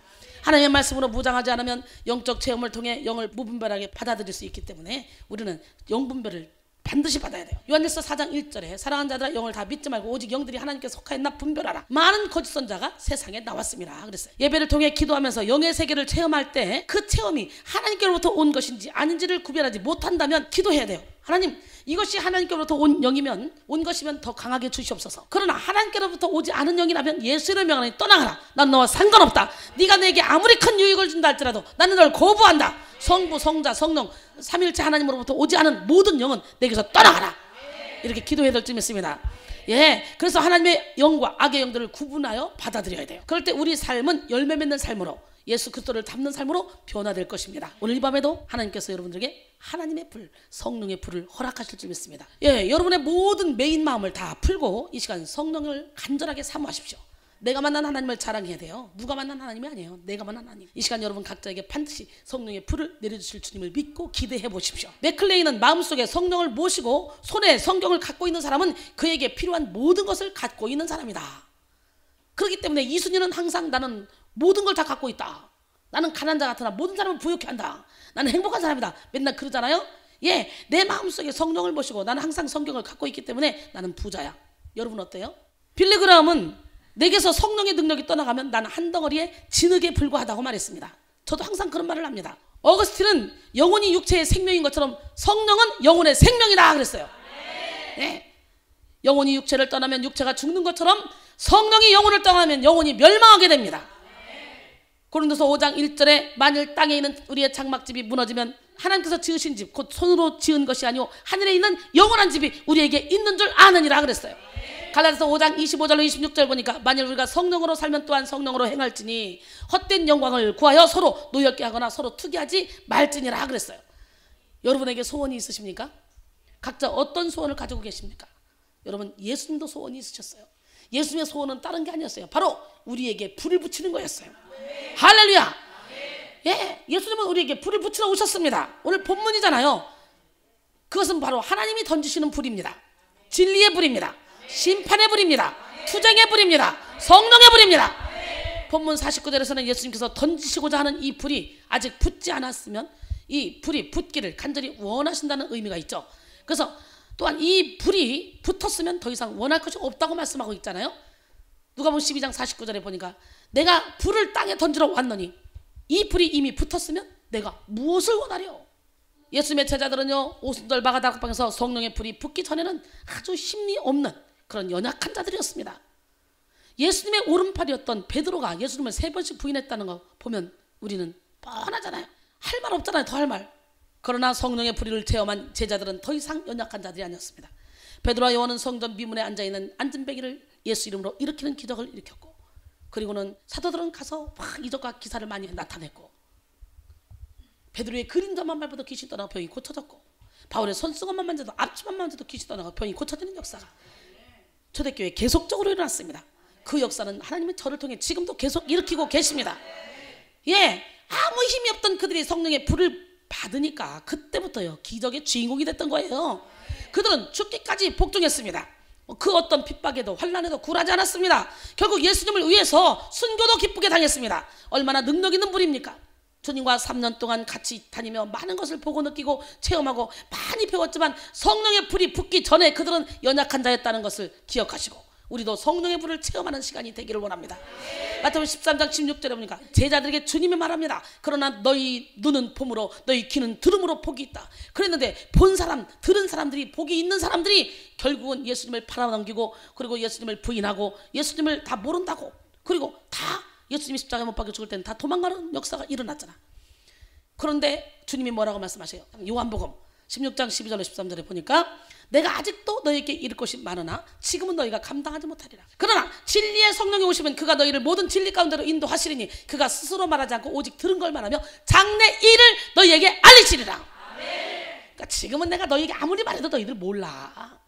하나님의 말씀으로 무장하지 않으면 영적 체험을 통해 영을 무분별하게 받아들일 수 있기 때문에 우리는 영분별을 반드시 받아야 돼요. 요한일서 4장 1절에 사랑하는 자들아 영을 다 믿지 말고 오직 영들이 하나님께 속하였나 분별하라. 많은 거짓 선자가 세상에 나왔습니다. 그랬어요. 예배를 통해 기도하면서 영의 세계를 체험할 때 그 체험이 하나님께로부터 온 것인지 아닌지를 구별하지 못한다면 기도해야 돼요. 하나님, 이것이 하나님께로부터 온 영이면, 온 것이면 더 강하게 주시옵소서. 그러나 하나님께로부터 오지 않은 영이라면 예수를 명하니 떠나가라. 난 너와 상관없다. 네가 내게 아무리 큰 유익을 준다 할지라도 나는 널 거부한다. 성부, 성자, 성령 삼일체 하나님으로부터 오지 않은 모든 영은 내게서 떠나가라. 이렇게 기도해야 될 쯤 있습니다. 예, 그래서 하나님의 영과 악의 영들을 구분하여 받아들여야 돼요. 그럴 때 우리 삶은 열매 맺는 삶으로, 예수 그리스도를 닮는 삶으로 변화될 것입니다. 오늘 이 밤에도 하나님께서 여러분들에게 하나님의 불, 성령의 불을 허락하실 줄 믿습니다. 예, 여러분의 모든 메인 마음을 다 풀고 이 시간 성령을 간절하게 사모하십시오. 내가 만난 하나님을 자랑해야 돼요. 누가 만난 하나님이 아니에요. 내가 만난 하나님. 이 시간 여러분 각자에게 반드시 성령의 불을 내려주실 주님을 믿고 기대해 보십시오. 맥클레이는 마음속에 성령을 모시고 손에 성경을 갖고 있는 사람은 그에게 필요한 모든 것을 갖고 있는 사람이다. 그렇기 때문에 이순희는 항상 나는 모든 걸 다 갖고 있다. 나는 가난자 같으나 모든 사람을 부유케 한다. 나는 행복한 사람이다. 맨날 그러잖아요. 예, 내 마음속에 성령을 모시고 나는 항상 성경을 갖고 있기 때문에 나는 부자야. 여러분 어때요? 빌리그람은 내게서 성령의 능력이 떠나가면 나는 한 덩어리의 진흙에 불과하다고 말했습니다. 저도 항상 그런 말을 합니다. 어거스틴은 영혼이 육체의 생명인 것처럼 성령은 영혼의 생명이다 그랬어요. 네. 영혼이 육체를 떠나면 육체가 죽는 것처럼 성령이 영혼을 떠나면 영혼이 멸망하게 됩니다. 고린도서 5장 1절에 만일 땅에 있는 우리의 장막집이 무너지면 하나님께서 지으신 집, 곧 손으로 지은 것이 아니오 하늘에 있는 영원한 집이 우리에게 있는 줄 아느니라 그랬어요. 갈라디아서 5장 25절로 26절 보니까 만일 우리가 성령으로 살면 또한 성령으로 행할지니 헛된 영광을 구하여 서로 노엽게 하거나 서로 투기하지 말지니라 그랬어요. 여러분에게 소원이 있으십니까? 각자 어떤 소원을 가지고 계십니까? 여러분, 예수님도 소원이 있으셨어요. 예수님의 소원은 다른 게 아니었어요. 바로 우리에게 불을 붙이는 거였어요. 할렐루야. 예, 예수님은 우리에게 불을 붙이러 오셨습니다. 오늘 본문이잖아요. 그것은 바로 하나님이 던지시는 불입니다. 진리의 불입니다. 심판의 불입니다. 투쟁의 불입니다. 성령의 불입니다. 본문 49절에서는 예수님께서 던지시고자 하는 이 불이 아직 붙지 않았으면 이 불이 붙기를 간절히 원하신다는 의미가 있죠. 그래서 또한 이 불이 붙었으면 더 이상 원할 것이 없다고 말씀하고 있잖아요. 누가복음 12장 49절에 보니까 내가 불을 땅에 던지러 왔노니 이 불이 이미 붙었으면 내가 무엇을 원하려. 예수님의 제자들은요, 오순절 마가 다락방에서 성령의 불이 붙기 전에는 아주 힘이 없는 그런 연약한 자들이었습니다. 예수님의 오른팔이었던 베드로가 예수님을 3번씩 부인했다는 거 보면 우리는 뻔하잖아요. 할 말 없잖아요. 더 할 말. 그러나 성령의 불의를 체험한 제자들은 더 이상 연약한 자들이 아니었습니다. 베드로와 요한은 성전 비문에 앉아있는 안진뱅이를 예수 이름으로 일으키는 기적을 일으켰고, 그리고는 사도들은 가서 막 이적과 기사를 많이 나타냈고, 베드로의 그림자만 밟아도 귀신 떠나고 병이 고쳐졌고, 바울의 손수건만 만져도 앞치마만 만져도 귀신 떠나고 병이 고쳐지는 역사가 초대교회에 계속적으로 일어났습니다. 그 역사는 하나님의 저를 통해 지금도 계속 일으키고 계십니다. 예, 아무 힘이 없던 그들이 성령의 불을 받으니까 그때부터요 기적의 주인공이 됐던 거예요. 그들은 죽기까지 복종했습니다. 그 어떤 핍박에도 환난에도 굴하지 않았습니다. 결국 예수님을 위해서 순교도 기쁘게 당했습니다. 얼마나 능력 있는 분입니까? 주님과 3년 동안 같이 다니며 많은 것을 보고 느끼고 체험하고 많이 배웠지만 성령의 불이 붙기 전에 그들은 연약한 자였다는 것을 기억하시고 우리도 성령의 불을 체험하는 시간이 되기를 원합니다. 마태복음 13장 16절에 보니까 제자들에게 주님이 말합니다. 그러나 너희 눈은 봄으로 너희 귀는 들음으로 복이 있다. 그랬는데 본 사람 들은 사람들이 복이 있는 사람들이 결국은 예수님을 팔아넘기고 그리고 예수님을 부인하고 예수님을 다 모른다고 그리고 다 예수님이 십자가에 못 박혀 죽을 때는 다 도망가는 역사가 일어났잖아. 그런데 주님이 뭐라고 말씀하세요? 요한복음 16장 12절로 13절에 보니까 내가 아직도 너희에게 이를 것이 많으나 지금은 너희가 감당하지 못하리라. 그러나 진리의 성령이 오시면 그가 너희를 모든 진리 가운데로 인도하시리니 그가 스스로 말하지 않고 오직 들은 걸 말하며 장래 일을 너희에게 알리시리라. 그러니까 지금은 내가 너희에게 아무리 말해도 너희들 몰라.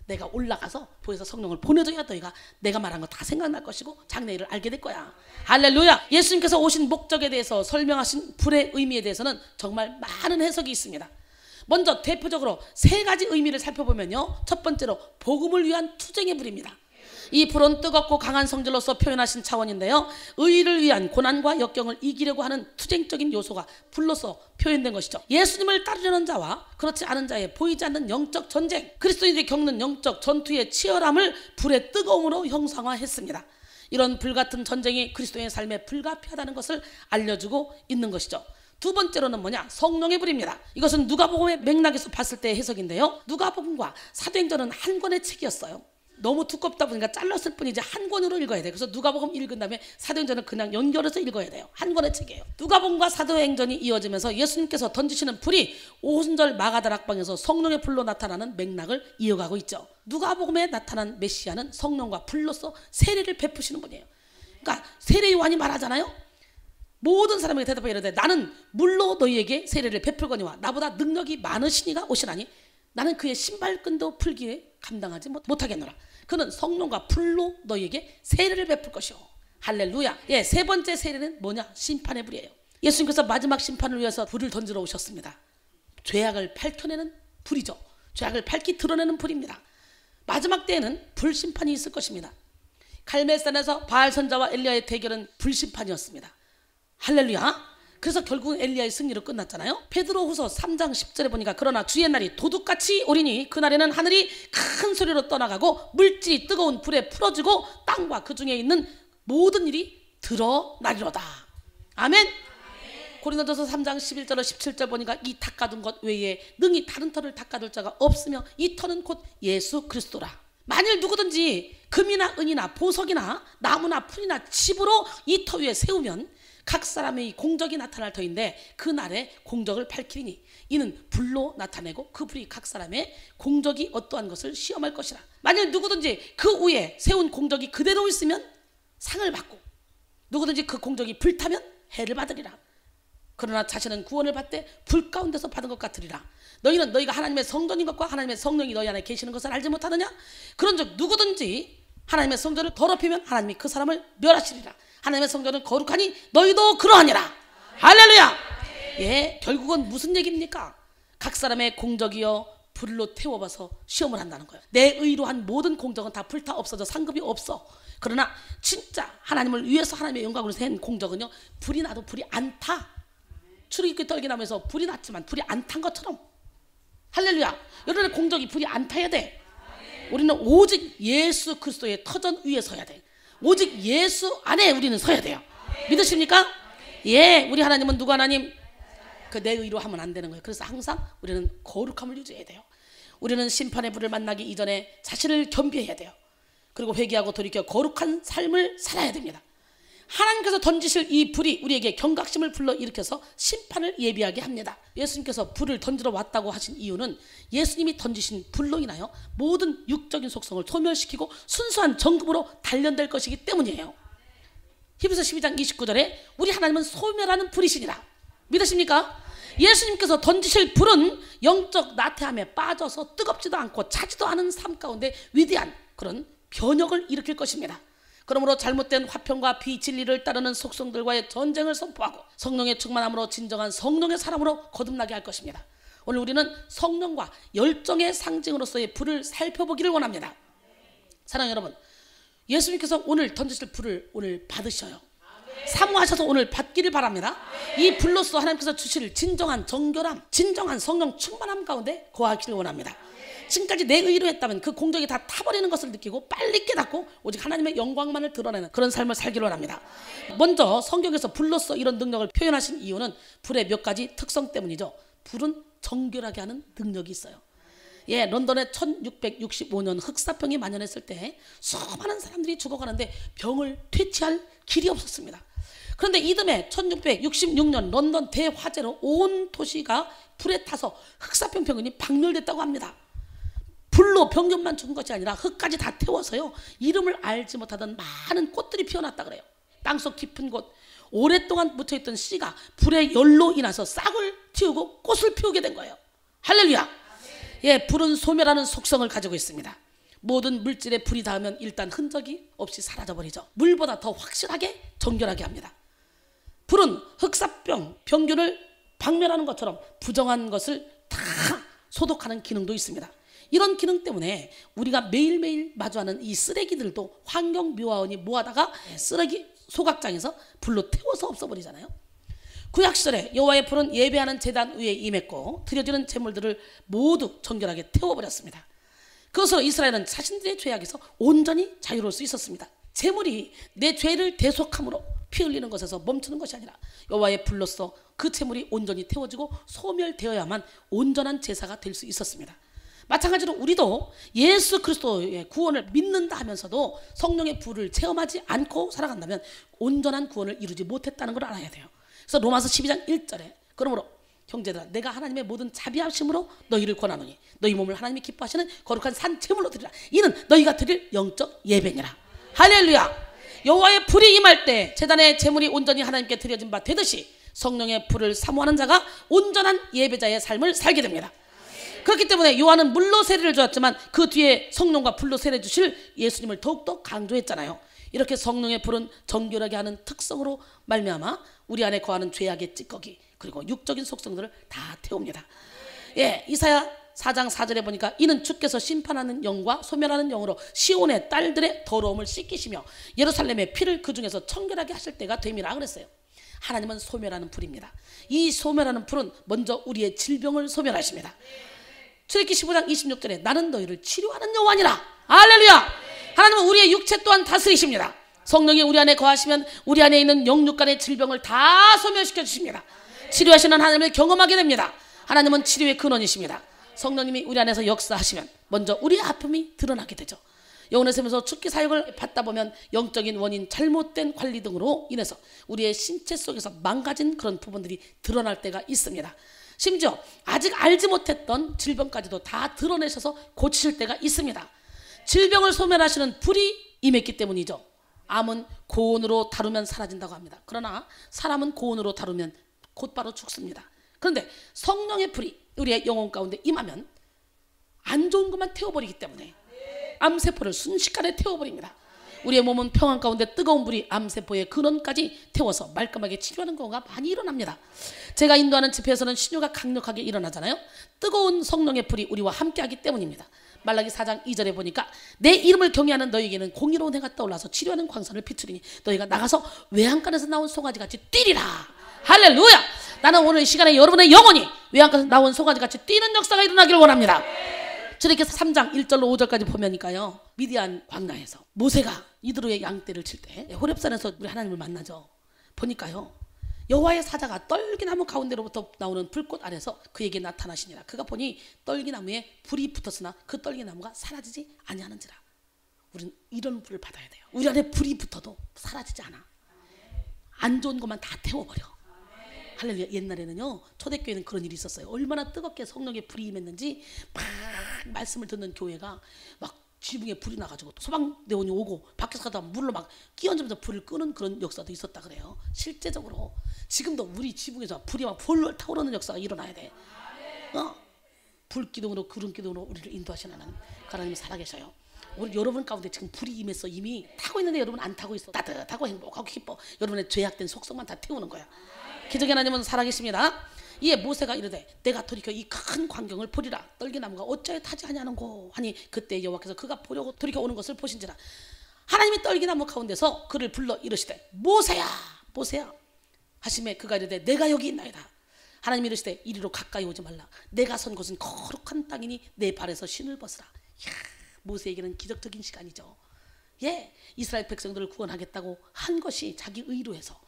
내가 올라가서 보여서 성령을 보내줘야 너희가 내가 말한 거 다 생각날 것이고 장래 일을 알게 될 거야. 할렐루야. 예수님께서 오신 목적에 대해서 설명하신 불의 의미에 대해서는 정말 많은 해석이 있습니다. 먼저 대표적으로 세 가지 의미를 살펴보면요, 첫 번째로 복음을 위한 투쟁의 불입니다. 이 불은 뜨겁고 강한 성질로서 표현하신 차원인데요, 의를 위한 고난과 역경을 이기려고 하는 투쟁적인 요소가 불로서 표현된 것이죠. 예수님을 따르려는 자와 그렇지 않은 자의 보이지 않는 영적 전쟁, 그리스도인들이 겪는 영적 전투의 치열함을 불의 뜨거움으로 형상화했습니다. 이런 불같은 전쟁이 그리스도의 삶에 불가피하다는 것을 알려주고 있는 것이죠. 두 번째로는 뭐냐? 성령의 불입니다. 이것은 누가복음의 맥락에서 봤을 때의 해석인데요, 누가복음과 사도행전은 한 권의 책이었어요. 너무 두껍다 보니까 잘랐을 뿐이지 한 권으로 읽어야 돼요. 그래서 누가복음 읽은 다음에 사도행전은 그냥 연결해서 읽어야 돼요. 한 권의 책이에요. 누가복음과 사도행전이 이어지면서 예수님께서 던지시는 불이 오순절 마가다락방에서 성령의 불로 나타나는 맥락을 이어가고 있죠. 누가복음에 나타난 메시아는 성령과 불로서 세례를 베푸시는 분이에요. 그러니까 세례 요한이 말하잖아요. 모든 사람에게 대답하여 이르되 나는 물로 너희에게 세례를 베풀거니와 나보다 능력이 많으시니가 오시나니 나는 그의 신발끈도 풀기에 감당하지 못하겠노라. 그는 성령과 불로 너희에게 세례를 베풀 것이오. 할렐루야. 예, 세 번째 세례는 뭐냐? 심판의 불이에요. 예수님께서 마지막 심판을 위해서 불을 던지러 오셨습니다. 죄악을 밝혀내는 불이죠. 죄악을 밝히 드러내는 불입니다. 마지막 때에는 불심판이 있을 것입니다. 갈멜산에서 바알 선자와 엘리야의 대결은 불심판이었습니다. 할렐루야. 그래서 결국은 엘리야의 승리로 끝났잖아요. 베드로후서 3장 10절에 보니까 그러나 주의 날이 도둑같이 오리니 그날에는 하늘이 큰 소리로 떠나가고 물질이 뜨거운 불에 풀어지고 땅과 그 중에 있는 모든 일이 드러나리로다. 아멘. 고린도전서 3장 11절로 17절 보니까 이 닦아둔 것 외에 능히 다른 터를 닦아둘 자가 없으며 이 터는 곧 예수 그리스도라. 만일 누구든지 금이나 은이나 보석이나 나무나 풀이나 집으로 이 터 위에 세우면 각 사람의 공적이 나타날 터인데 그 날에 공적을 밝히리니 이는 불로 나타내고 그 불이 각 사람의 공적이 어떠한 것을 시험할 것이라. 만일 누구든지 그 위에 세운 공적이 그대로 있으면 상을 받고 누구든지 그 공적이 불타면 해를 받으리라. 그러나 자신은 구원을 받되 불 가운데서 받은 것 같으리라. 너희는 너희가 하나님의 성전인 것과 하나님의 성령이 너희 안에 계시는 것을 알지 못하느냐? 그런즉 누구든지 하나님의 성전을 더럽히면 하나님이 그 사람을 멸하시리라. 하나님의 성전은 거룩하니 너희도 그러하니라. 할렐루야. 예, 결국은 무슨 얘기입니까? 각 사람의 공적이여 불로 태워봐서 시험을 한다는 거예요. 내 의로 한 모든 공적은 다 불타 없어져 상급이 없어. 그러나 진짜 하나님을 위해서 하나님의 영광으로 센 공적은요, 불이 나도 불이 안 타. 출애굽기 떨기나무에서 불이 났지만 불이 안 탄 것처럼. 할렐루야. 여러분의 공적이 불이 안 타야 돼. 우리는 오직 예수 그리스도의 터전 위에 서야 돼. 오직 예수 안에 우리는 서야 돼요. 믿으십니까? 예, 우리 하나님은 누구 하나님? 그 내 의로 하면 안 되는 거예요. 그래서 항상 우리는 거룩함을 유지해야 돼요. 우리는 심판의 불을 만나기 이전에 자신을 겸비해야 돼요. 그리고 회개하고 돌이켜 거룩한 삶을 살아야 됩니다. 하나님께서 던지실 이 불이 우리에게 경각심을 불러일으켜서 심판을 예비하게 합니다. 예수님께서 불을 던지러 왔다고 하신 이유는 예수님이 던지신 불로 인하여 모든 육적인 속성을 소멸시키고 순수한 정금으로 단련될 것이기 때문이에요. 히브리서 12장 29절에 우리 하나님은 소멸하는 불이시니라. 믿으십니까? 예수님께서 던지실 불은 영적 나태함에 빠져서 뜨겁지도 않고 차지도 않은 삶 가운데 위대한 그런 변혁을 일으킬 것입니다. 그러므로 잘못된 화평과 비진리를 따르는 속성들과의 전쟁을 선포하고 성령의 충만함으로 진정한 성령의 사람으로 거듭나게 할 것입니다. 오늘 우리는 성령과 열정의 상징으로서의 불을 살펴보기를 원합니다. 사랑하는 여러분, 예수님께서 오늘 던지실 불을 오늘 받으셔요. 사모하셔서 오늘 받기를 바랍니다. 이 불로서 하나님께서 주실 진정한 정결함, 진정한 성령 충만함 가운데 거하기를 원합니다. 지금까지 내 의로 했다면 그 공적이 다 타버리는 것을 느끼고 빨리 깨닫고 오직 하나님의 영광만을 드러내는 그런 삶을 살기를 원합니다. 먼저 성경에서 불로서 이런 능력을 표현하신 이유는 불의 몇 가지 특성 때문이죠. 불은 정결하게 하는 능력이 있어요. 예, 런던에 1665년 흑사병이 만연했을 때 수많은 사람들이 죽어가는데 병을 퇴치할 길이 없었습니다. 그런데 이듬해 1666년 런던 대화재로 온 도시가 불에 타서 흑사병 병원이 박멸됐다고 합니다. 불로 병균만 죽은 것이 아니라 흙까지 다 태워서요, 이름을 알지 못하던 많은 꽃들이 피어났다 그래요. 땅속 깊은 곳, 오랫동안 묻혀있던 씨가 불의 열로 인해서 싹을 틔우고 꽃을 피우게 된 거예요. 할렐루야. 예, 불은 소멸하는 속성을 가지고 있습니다. 모든 물질에 불이 닿으면 일단 흔적이 없이 사라져버리죠. 물보다 더 확실하게 정결하게 합니다. 불은 흑사병, 병균을 박멸하는 것처럼 부정한 것을 다 소독하는 기능도 있습니다. 이런 기능 때문에 우리가 매일매일 마주하는 이 쓰레기들도 환경미화원이 모아다가 쓰레기 소각장에서 불로 태워서 없애버리잖아요. 구약시절에 여호와의 불은 예배하는 제단 위에 임했고 드려지는 제물들을 모두 정결하게 태워버렸습니다. 그것으로 이스라엘은 자신들의 죄악에서 온전히 자유로울 수 있었습니다. 제물이 내 죄를 대속함으로 피 흘리는 것에서 멈추는 것이 아니라 여호와의 불로서 그 제물이 온전히 태워지고 소멸되어야만 온전한 제사가 될 수 있었습니다. 마찬가지로 우리도 예수 그리스도의 구원을 믿는다 하면서도 성령의 불을 체험하지 않고 살아간다면 온전한 구원을 이루지 못했다는 걸 알아야 돼요. 그래서 로마서 12장 1절에 그러므로 형제들아 내가 하나님의 모든 자비하심으로 너희를 권하노니 너희 몸을 하나님이 기뻐하시는 거룩한 산 제물로 드리라. 이는 너희가 드릴 영적 예배니라. 할렐루야. 여호와의 불이 임할 때 제단의 제물이 온전히 하나님께 드려진 바 되듯이 성령의 불을 사모하는 자가 온전한 예배자의 삶을 살게 됩니다. 그렇기 때문에 요한은 물로 세례를 주었지만 그 뒤에 성령과 불로 세례 주실 예수님을 더욱더 강조했잖아요. 이렇게 성령의 불은 정결하게 하는 특성으로 말미암아 우리 안에 거하는 죄악의 찌꺼기 그리고 육적인 속성들을 다 태웁니다. 예, 이사야 4장 4절에 보니까 이는 주께서 심판하는 영과 소멸하는 영으로 시온의 딸들의 더러움을 씻기시며 예루살렘의 피를 그 중에서 청결하게 하실 때가 됨이라 그랬어요. 하나님은 소멸하는 불입니다. 이 소멸하는 불은 먼저 우리의 질병을 소멸하십니다. 출애굽기 15장 26절에 나는 너희를 치료하는 여호와니라. 할렐루야. 하나님은 우리의 육체 또한 다스리십니다. 성령이 우리 안에 거하시면 우리 안에 있는 영육 간의 질병을 다 소멸시켜 주십니다. 치료하시는 하나님을 경험하게 됩니다. 하나님은 치료의 근원이십니다. 성령님이 우리 안에서 역사하시면 먼저 우리의 아픔이 드러나게 되죠. 영혼의 삶에서 죽기 사역을 받다 보면 영적인 원인, 잘못된 관리 등으로 인해서 우리의 신체 속에서 망가진 그런 부분들이 드러날 때가 있습니다. 심지어 아직 알지 못했던 질병까지도 다 드러내셔서 고치실 때가 있습니다. 질병을 소멸하시는 불이 임했기 때문이죠. 암은 고온으로 다루면 사라진다고 합니다. 그러나 사람은 고온으로 다루면 곧바로 죽습니다. 그런데 성령의 불이 우리의 영혼 가운데 임하면 안 좋은 것만 태워버리기 때문에 암세포를 순식간에 태워버립니다. 우리의 몸은 평안 가운데 뜨거운 불이 암세포의 근원까지 태워서 말끔하게 치료하는 경우가 많이 일어납니다. 제가 인도하는 집회에서는 신유가 강력하게 일어나잖아요. 뜨거운 성령의 불이 우리와 함께하기 때문입니다. 말라기 4장 2절에 보니까 내 이름을 경외하는 너에게는 공의로운 해가 떠올라서 치료하는 광선을 비추리니 너희가 나가서 외양간에서 나온 송아지같이 뛰리라. 할렐루야. 나는 오늘 이 시간에 여러분의 영혼이 외양간에서 나온 송아지같이 뛰는 역사가 일어나기를 원합니다. 저렇게 3장 1절로 5절까지 보면니까요, 미디안 광야에서 모세가 이드로의 양떼를 칠 때 호렙산에서 우리 하나님을 만나죠. 보니까요 여호와의 사자가 떨기나무 가운데로부터 나오는 불꽃 아래서 그에게 나타나시니라. 그가 보니 떨기나무에 불이 붙었으나 그 떨기나무가 사라지지 아니하는지라. 우리는 이런 불을 받아야 돼요. 우리 안에 불이 붙어도 사라지지 않아. 안 좋은 것만 다 태워버려. 할렐루야. 옛날에는요 초대교회는 그런 일이 있었어요. 얼마나 뜨겁게 성령의 불이 임했는지 막 말씀을 듣는 교회가 막 지붕에 불이 나가지고 소방대원이 오고 밖에서 가다 물로 막 끼얹으면서 불을 끄는 그런 역사도 있었다 그래요. 실제적으로 지금도 우리 지붕에서 불이 막 폴로 타오르는 역사가 일어나야 돼. 불기둥으로 구름기둥으로 우리를 인도하시는 하나님 살아계셔요. 우리 여러분 가운데 지금 불이 임했어. 이미 타고 있는데 여러분 안 타고 있어. 따뜻하고 행복하고 기뻐. 여러분의 죄악된 속성만 다 태우는 거야. 기적의 하나님은 살아계십니다. 이에 모세가 이르되 내가 돌이켜 이 큰 광경을 보리라. 떨기나무가 어찌하여 타지 아니하는고 하니 그때 여호와께서 그가 보려고 돌이켜 오는 것을 보신지라. 하나님이 떨기나무 가운데서 그를 불러 이르시되 모세야 모세야 하심에 그가 이르되 내가 여기 있나이다. 하나님이 이르시되 이리로 가까이 오지 말라. 내가 선 곳은 거룩한 땅이니 내 발에서 신을 벗으라. 이야, 모세에게는 기적적인 시간이죠. 예, 이스라엘 백성들을 구원하겠다고 한 것이 자기 의로 해서,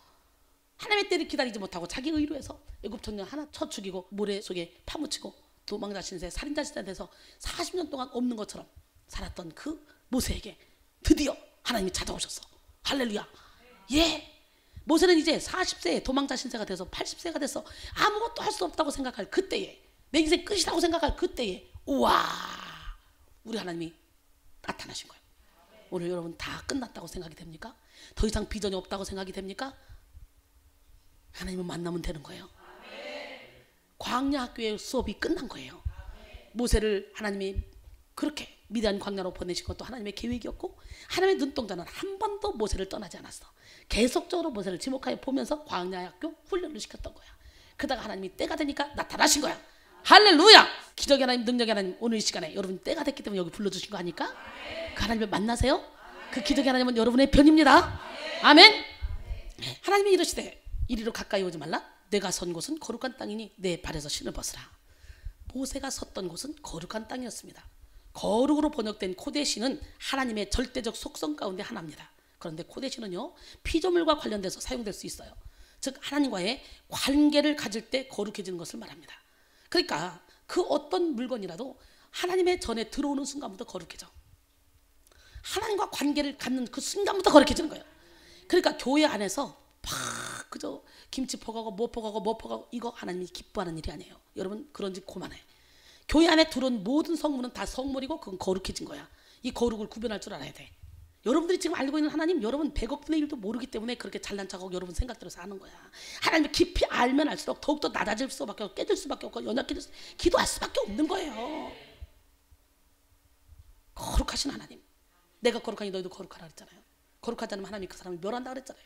하나님의 때를 기다리지 못하고 자기 의로 해서 애굽 청년 하나 쳐 죽이고 모래 속에 파묻히고 도망자 신세 살인자 신세 돼서 40년 동안 없는 것처럼 살았던 그 모세에게 드디어 하나님이 찾아오셨어. 할렐루야. 예, 모세는 이제 40세에 도망자 신세가 돼서 80세가 돼서 아무것도 할 수 없다고 생각할 그때에, 내 인생 끝이라고 생각할 그때에, 우와, 우리 하나님이 나타나신 거예요. 오늘 여러분 다 끝났다고 생각이 됩니까? 더 이상 비전이 없다고 생각이 됩니까? 하나님을 만나면 되는 거예요. 광야 학교의 수업이 끝난 거예요. 모세를 하나님이 그렇게 미디안 광야로 보내신 것도 하나님의 계획이었고, 하나님의 눈동자는 한 번도 모세를 떠나지 않았어. 계속적으로 모세를 지목하여 보면서 광야 학교 훈련을 시켰던 거야. 그러다가 하나님이 때가 되니까 나타나신 거야. 할렐루야. 기적의 하나님, 능력의 하나님, 오늘 이 시간에 여러분 때가 됐기 때문에 여기 불러주신 거 아닐까? 그 하나님을 만나세요. 그 기적의 하나님은 여러분의 편입니다. 아멘. 하나님이 이르시되 이리로 가까이 오지 말라. 내가 선 곳은 거룩한 땅이니 내 발에서 신을 벗으라. 모세가 섰던 곳은 거룩한 땅이었습니다. 거룩으로 번역된 코데시는 하나님의 절대적 속성 가운데 하나입니다. 그런데 코데시는요, 피조물과 관련돼서 사용될 수 있어요. 즉 하나님과의 관계를 가질 때 거룩해지는 것을 말합니다. 그러니까 그 어떤 물건이라도 하나님의 전에 들어오는 순간부터 거룩해져. 하나님과 관계를 갖는 그 순간부터 거룩해지는 거예요. 그러니까 교회 안에서 막 그저 김치 퍼가고 뭐 퍼가고 뭐 퍼가고 이거 하나님이 기뻐하는 일이 아니에요. 여러분 그런 짓 그만해. 교회 안에 들어온 모든 성물은 다 성물이고 그건 거룩해진 거야. 이 거룩을 구별할 줄 알아야 돼. 여러분들이 지금 알고 있는 하나님, 여러분 100억 분의 1도 모르기 때문에 그렇게 잘난 척하고 여러분 생각대로 사는 거야. 하나님을 깊이 알면 알수록 더욱더 낮아질 수밖에 없고 깨질 수밖에 없고 연약해질 기도할 수밖에 없는 거예요. 거룩하신 하나님, 내가 거룩하니 너희도 거룩하라 그랬잖아요. 거룩하지 않으면 하나님이 그 사람을 멸한다 그랬잖아요.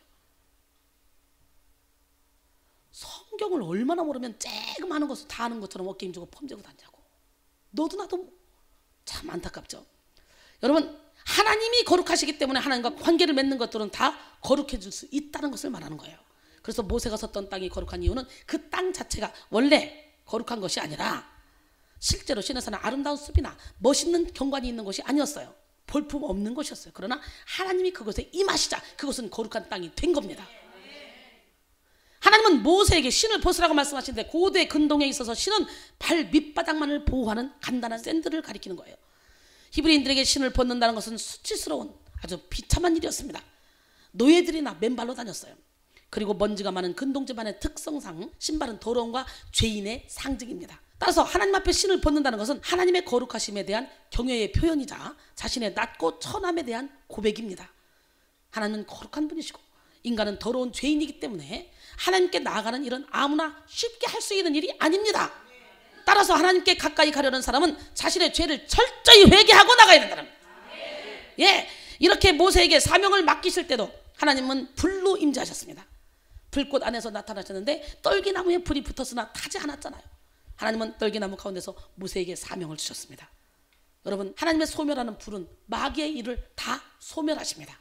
성경을 얼마나 모르면 쬐금 하는 것을 다 아는 것처럼 어깨 힘주고 펌재고 다니자고. 너도 나도 참 안타깝죠. 여러분 하나님이 거룩하시기 때문에 하나님과 관계를 맺는 것들은 다 거룩해질 수 있다는 것을 말하는 거예요. 그래서 모세가 섰던 땅이 거룩한 이유는 그 땅 자체가 원래 거룩한 것이 아니라 실제로 시내산은 아름다운 숲이나 멋있는 경관이 있는 것이 아니었어요. 볼품 없는 것이었어요. 그러나 하나님이 그것에 임하시자 그것은 거룩한 땅이 된 겁니다. 하나님은 모세에게 신을 벗으라고 말씀하시는데 고대 근동에 있어서 신은 발 밑바닥만을 보호하는 간단한 샌들을 가리키는 거예요. 히브리인들에게 신을 벗는다는 것은 수치스러운 아주 비참한 일이었습니다. 노예들이나 맨발로 다녔어요. 그리고 먼지가 많은 근동집안의 특성상 신발은 더러움과 죄인의 상징입니다. 따라서 하나님 앞에 신을 벗는다는 것은 하나님의 거룩하심에 대한 경외의 표현이자 자신의 낮고 천함에 대한 고백입니다. 하나님은 거룩한 분이시고 인간은 더러운 죄인이기 때문에 하나님께 나아가는 일은 아무나 쉽게 할 수 있는 일이 아닙니다. 따라서 하나님께 가까이 가려는 사람은 자신의 죄를 철저히 회개하고 나가야 된다는 겁니다. 예, 이렇게 모세에게 사명을 맡기실 때도 하나님은 불로 임재하셨습니다. 불꽃 안에서 나타나셨는데 떨기나무에 불이 붙었으나 타지 않았잖아요. 하나님은 떨기나무 가운데서 모세에게 사명을 주셨습니다. 여러분 하나님의 소멸하는 불은 마귀의 일을 다 소멸하십니다.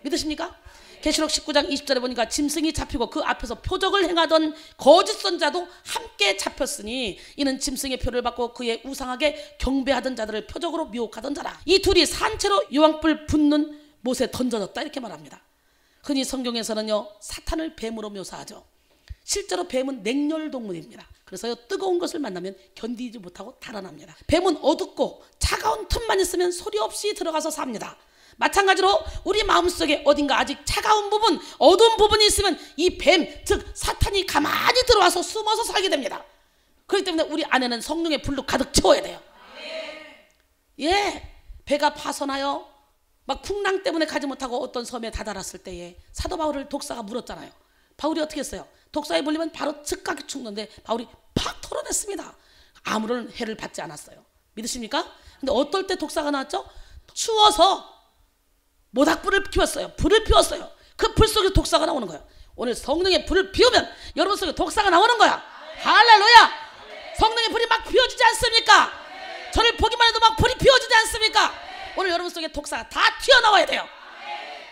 믿으십니까? 계시록 19장 20절에 보니까 짐승이 잡히고 그 앞에서 표적을 행하던 거짓 선자도 함께 잡혔으니 이는 짐승의 표를 받고 그의 우상하게 경배하던 자들을 표적으로 미혹하던 자라. 이 둘이 산채로 유황불 붙는 못에 던져졌다 이렇게 말합니다. 흔히 성경에서는요 사탄을 뱀으로 묘사하죠. 실제로 뱀은 냉혈 동물입니다. 그래서요 뜨거운 것을 만나면 견디지 못하고 달아납니다. 뱀은 어둡고 차가운 틈만 있으면 소리 없이 들어가서 삽니다. 마찬가지로 우리 마음속에 어딘가 아직 차가운 부분, 어두운 부분이 있으면 이 뱀, 즉 사탄이 가만히 들어와서 숨어서 살게 됩니다. 그렇기 때문에 우리 안에는 성령의 불로 가득 채워야 돼요. 예, 배가 파선하여 막 풍랑 때문에 가지 못하고 어떤 섬에 다다랐을 때에 사도 바울을 독사가 물었잖아요. 바울이 어떻게 했어요? 독사에 물리면 바로 즉각에 죽는데 바울이 팍 털어냈습니다. 아무런 해를 받지 않았어요. 믿으십니까? 근데 어떨 때 독사가 나왔죠? 추워서 모닥불을 피웠어요. 불을 피웠어요. 그 불 속에 독사가 나오는 거야. 오늘 성령의 불을 피우면 여러분 속에 독사가 나오는 거야. 할렐루야. 성령의 불이 막 피워지지 않습니까? 저를 보기만 해도 막 불이 피워지지 않습니까? 오늘 여러분 속에 독사가 다 튀어나와야 돼요.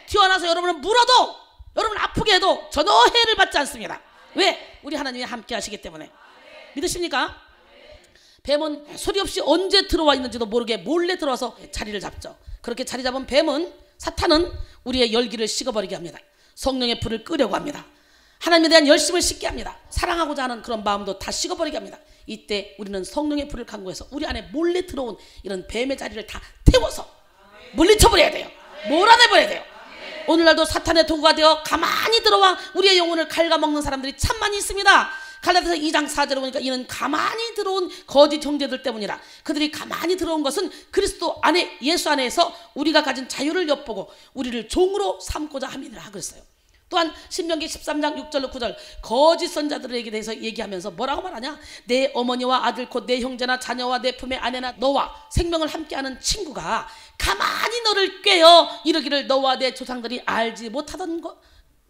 튀어나와서 여러분을 물어도, 여러분 아프게 해도 전혀 해를 받지 않습니다. 왜? 우리 하나님이 함께 하시기 때문에. 믿으십니까? 뱀은 소리 없이 언제 들어와 있는지도 모르게 몰래 들어와서 자리를 잡죠. 그렇게 자리 잡은 뱀은, 사탄은 우리의 열기를 식어버리게 합니다. 성령의 불을 끄려고 합니다. 하나님에 대한 열심을 식게 합니다. 사랑하고자 하는 그런 마음도 다 식어버리게 합니다. 이때 우리는 성령의 불을 간구해서 우리 안에 몰래 들어온 이런 뱀의 자리를 다 태워서 물리쳐버려야 돼요. 몰아내버려야 돼요. 오늘날도 사탄의 도구가 되어 가만히 들어와 우리의 영혼을 갉아먹는 사람들이 참 많이 있습니다. 갈라디아서 2장 4절에 보니까 이는 가만히 들어온 거짓 형제들 때문이라. 그들이 가만히 들어온 것은 그리스도 안에, 예수 안에서 우리가 가진 자유를 엿보고 우리를 종으로 삼고자 함이니라 그랬어요. 또한 신명기 13장 6절로 9절 거짓 선자들에게 대해서 얘기하면서 뭐라고 말하냐? 내 어머니와 아들 곧 내 형제나 자녀와 내 품의 아내나 너와 생명을 함께하는 친구가 가만히 너를 꾀어 이르기를 너와 내 조상들이 알지 못하던 것,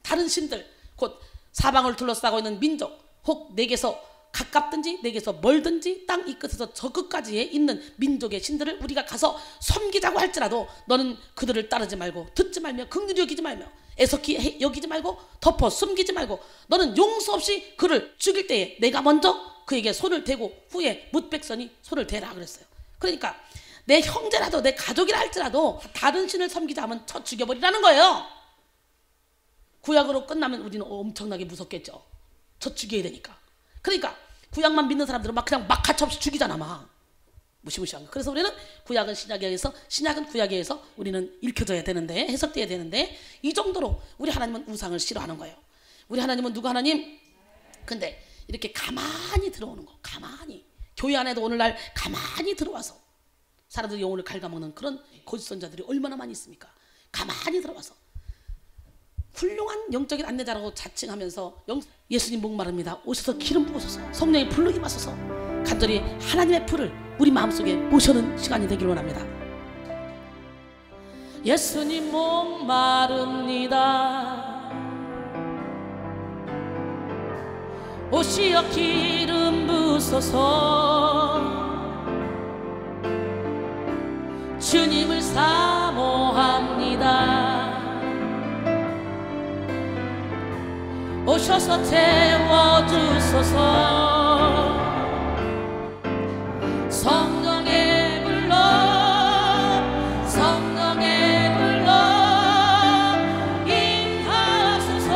다른 신들 곧 사방을 둘러싸고 있는 민족, 혹 내게서 가깝든지 내게서 멀든지 땅 이 끝에서 저 끝까지에 있는 민족의 신들을 우리가 가서 섬기자고 할지라도 너는 그들을 따르지 말고 듣지 말며 긍휼히 여기지 말며 애석히 여기지 말고 덮어 숨기지 말고 너는 용서 없이 그를 죽일 때에 내가 먼저 그에게 손을 대고 후에 뭇백선이 손을 대라 그랬어요. 그러니까 내 형제라도 내 가족이라 할지라도 다른 신을 섬기자 하면 쳐 죽여버리라는 거예요. 구약으로 끝나면 우리는 엄청나게 무섭겠죠. 쳐 죽여야 되니까. 그러니까 구약만 믿는 사람들은 막 그냥 막 가차없이 죽이잖아. 막 무시무시한 거. 그래서 우리는 구약은 신약에 의해서, 신약은 구약에 의해서 우리는 읽혀져야 되는데, 해석돼야 되는데, 이 정도로 우리 하나님은 우상을 싫어하는 거예요. 우리 하나님은 누구 하나님? 근데 이렇게 가만히 들어오는 거, 가만히 교회 안에도 오늘날 가만히 들어와서 사람들 영혼을 갉아먹는 그런 거짓 선자들이 얼마나 많이 있습니까? 가만히 들어와서 훌륭한 영적인 안내자라고 자칭하면서 예수님 목마릅니다. 오셔서 기름 부으소서, 성령의 불로 임하소서, 간절히 하나님의 불을 우리 마음속에 모셔는 시간이 되기를 원합니다. 예수님 목마릅니다. 오시어 기름 부으소서, 주님을 사모합니다. 오셔서 태워주소서, 성령의 불로, 성령의 불로 임하소서,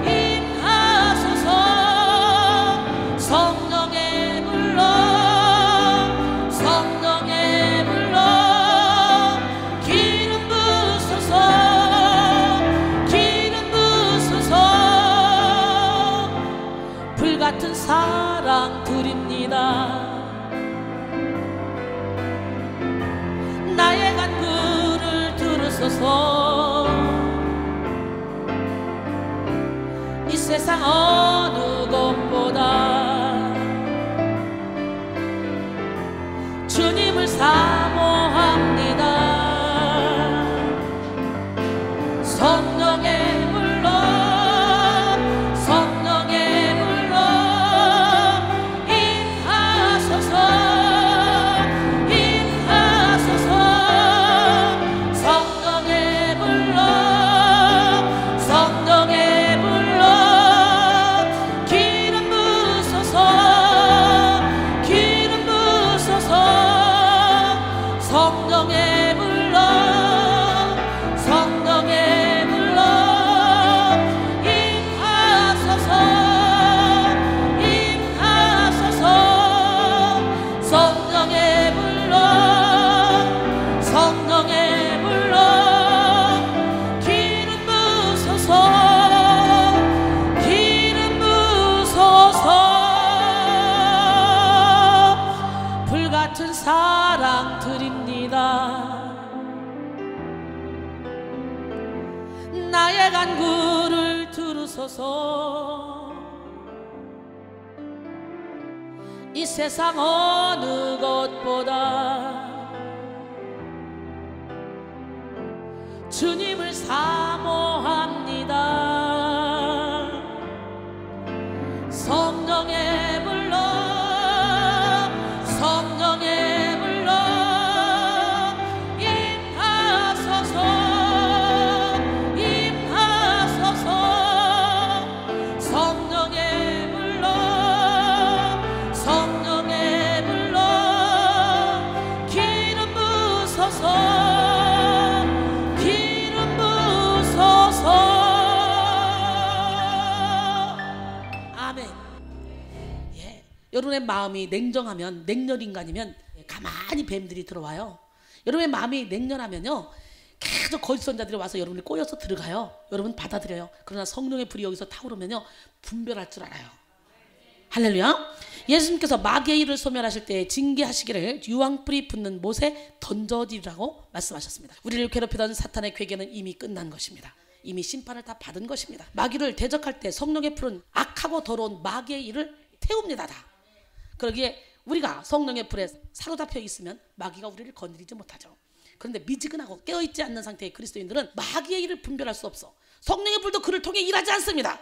임하소서, 성령의 불로, 성령의 불로 기름 부으소서, 기름 부으소서. 불같은 사랑 드립니다. 나의 간구를 들으소서, 이 세상 어느 곳보다 주님을 사모합니다. 성령의 불로, 성령의 불로 임하소서, 임하소서, 성령의 불로, 성령의 불로 기름 부으소서, 기름 부으소서, 성령의 불로, 성령의 불로 임하소서, 임하소서, 성령의 불로, 성령의 불로 기름 부으소서, 기름 부으소서. 불같은 사랑 드립니다. 나의 간구를 들으소서, 이 세상 어느 곳보다 주님을 사모합니다. 성령의 불러 성령의 불러 임하소서 임하소서 성령의 불러 성령의 불러 기름 부으소서 기름 부으소서. 아멘. 예, 여러분의 마음이 냉정하면 냉렬인간이면 가만히 뱀들이 들어와요. 여러분의 마음이 냉렬하면요 계속 거짓 선자들이 와서 여러분을 꼬여서 들어가요. 여러분 받아들여요. 그러나 성령의 불이 여기서 타오르면요 분별할 줄 알아요. 할렐루야. 예수님께서 마귀의 일을 소멸하실 때 징계하시기를 유황불이 붙는 못에 던져지라고 말씀하셨습니다. 우리를 괴롭히던 사탄의 괴계는 이미 끝난 것입니다. 이미 심판을 다 받은 것입니다. 마귀를 대적할 때 성령의 불은 악하고 더러운 마귀의 일을 태웁니다. 다. 그러기에 우리가 성령의 불에 사로잡혀 있으면 마귀가 우리를 건드리지 못하죠. 그런데 미지근하고 깨어있지 않는 상태의 그리스도인들은 마귀의 일을 분별할 수 없어. 성령의 불도 그를 통해 일하지 않습니다.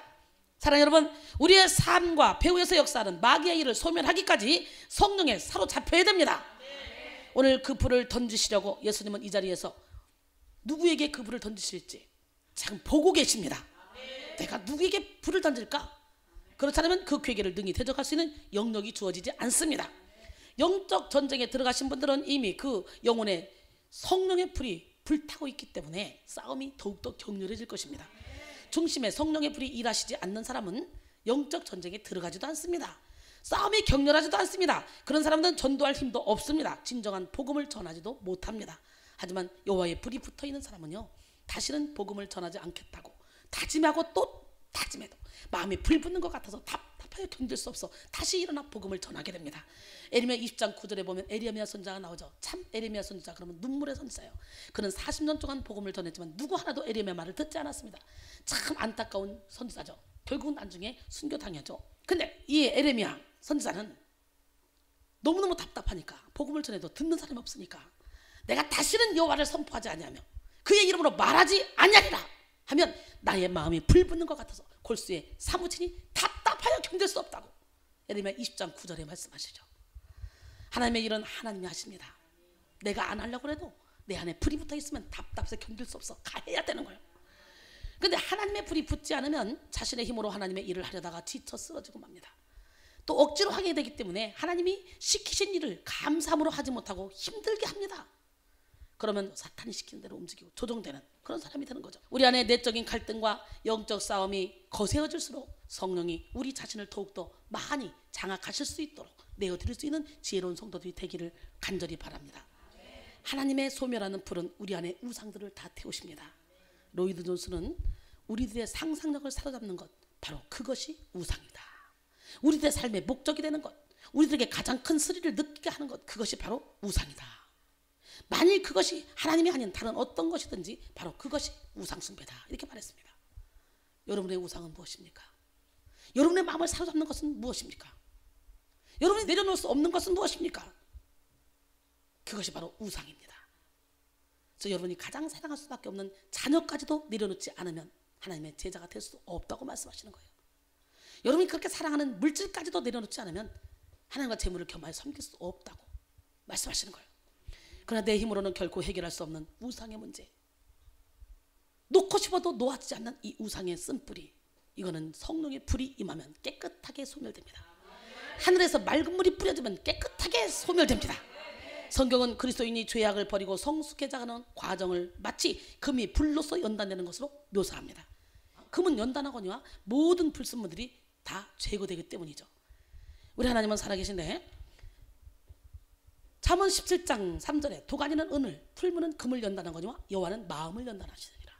사랑하는 여러분, 우리의 삶과 배후에서 역사하는 마귀의 일을 소멸하기까지 성령에 사로잡혀야 됩니다. 오늘 그 불을 던지시려고 예수님은 이 자리에서 누구에게 그 불을 던지실지 지금 보고 계십니다. 내가 누구에게 불을 던질까? 그렇지 않으면 그 괴계를 능히 대적할 수 있는 영역이 주어지지 않습니다. 영적 전쟁에 들어가신 분들은 이미 그 영혼의 성령의 불이 불타고 있기 때문에 싸움이 더욱더 격렬해질 것입니다. 중심에 성령의 불이 일하시지 않는 사람은 영적 전쟁에 들어가지도 않습니다. 싸움이 격렬하지도 않습니다. 그런 사람들은 전도할 힘도 없습니다. 진정한 복음을 전하지도 못합니다. 하지만 여호와의 불이 붙어있는 사람은요 다시는 복음을 전하지 않겠다고 다짐하고 또 다짐해도 마음이 불 붙는 것 같아서 답답하여 견딜 수 없어 다시 일어나 복음을 전하게 됩니다. 에레미야 20장 9절에 보면 에레미야 선지자가 나오죠. 참 에레미야 선지자 그러면 눈물의 선지자예요. 그는 40년 동안 복음을 전했지만 누구 하나도 에레미야 말을 듣지 않았습니다. 참 안타까운 선지자죠. 결국은 나중에 순교당하죠. 근데 이 에레미야 선지자는 너무너무 답답하니까 복음을 전해도 듣는 사람이 없으니까 내가 다시는 여호와를 선포하지 아니하며 그의 이름으로 말하지 아니하리라 하면 나의 마음이 불붙는 것 같아서 골수에 사무치니 답답하여 견딜 수 없다고 에레미야 20장 9절에 말씀하시죠. 하나님의 일은 하나님이 하십니다. 내가 안 하려고 해도 내 안에 불이 붙어 있으면 답답해서 견딜 수 없어 가해야 되는 거예요. 근데 하나님의 불이 붙지 않으면 자신의 힘으로 하나님의 일을 하려다가 지쳐 쓰러지고 맙니다. 또 억지로 하게 되기 때문에 하나님이 시키신 일을 감사함으로 하지 못하고 힘들게 합니다. 그러면 사탄이 시키는 대로 움직이고 조종되는 그런 사람이 되는 거죠. 우리 안에 내적인 갈등과 영적 싸움이 거세어질수록 성령이 우리 자신을 더욱더 많이 장악하실 수 있도록 내어드릴 수 있는 지혜로운 성도들이 되기를 간절히 바랍니다. 하나님의 소멸하는 불은 우리 안에 우상들을 다 태우십니다. 로이드 존스는 우리들의 상상력을 사로잡는 것 바로 그것이 우상이다. 우리들의 삶의 목적이 되는 것 우리들에게 가장 큰 스릴을 느끼게 하는 것 그것이 바로 우상이다. 만일 그것이 하나님이 아닌 다른 어떤 것이든지 바로 그것이 우상숭배다 이렇게 말했습니다. 여러분의 우상은 무엇입니까? 여러분의 마음을 사로잡는 것은 무엇입니까? 여러분이 내려놓을 수 없는 것은 무엇입니까? 그것이 바로 우상입니다. 그래서 여러분이 가장 사랑할 수밖에 없는 자녀까지도 내려놓지 않으면 하나님의 제자가 될 수 없다고 말씀하시는 거예요. 여러분이 그렇게 사랑하는 물질까지도 내려놓지 않으면 하나님과 재물을 겸하여 섬길 수 없다고 말씀하시는 거예요. 그러나 내 힘으로는 결코 해결할 수 없는 우상의 문제 놓고 싶어도 놓아지지 않는 이 우상의 쓴뿌리 이거는 성령의 불이 임하면 깨끗하게 소멸됩니다. 하늘에서 맑은 물이 뿌려지면 깨끗하게 소멸됩니다. 성경은 그리스도인이 죄악을 버리고 성숙해져가는 과정을 마치 금이 불로서 연단되는 것으로 묘사합니다. 금은 연단하거니와 모든 불순물들이 다 제거되기 때문이죠. 우리 하나님은 살아계신데 잠언 17장 3절에 도가니는 은을 풀무는 금을 연단하거니와 여호와는 마음을 연단하시느니라.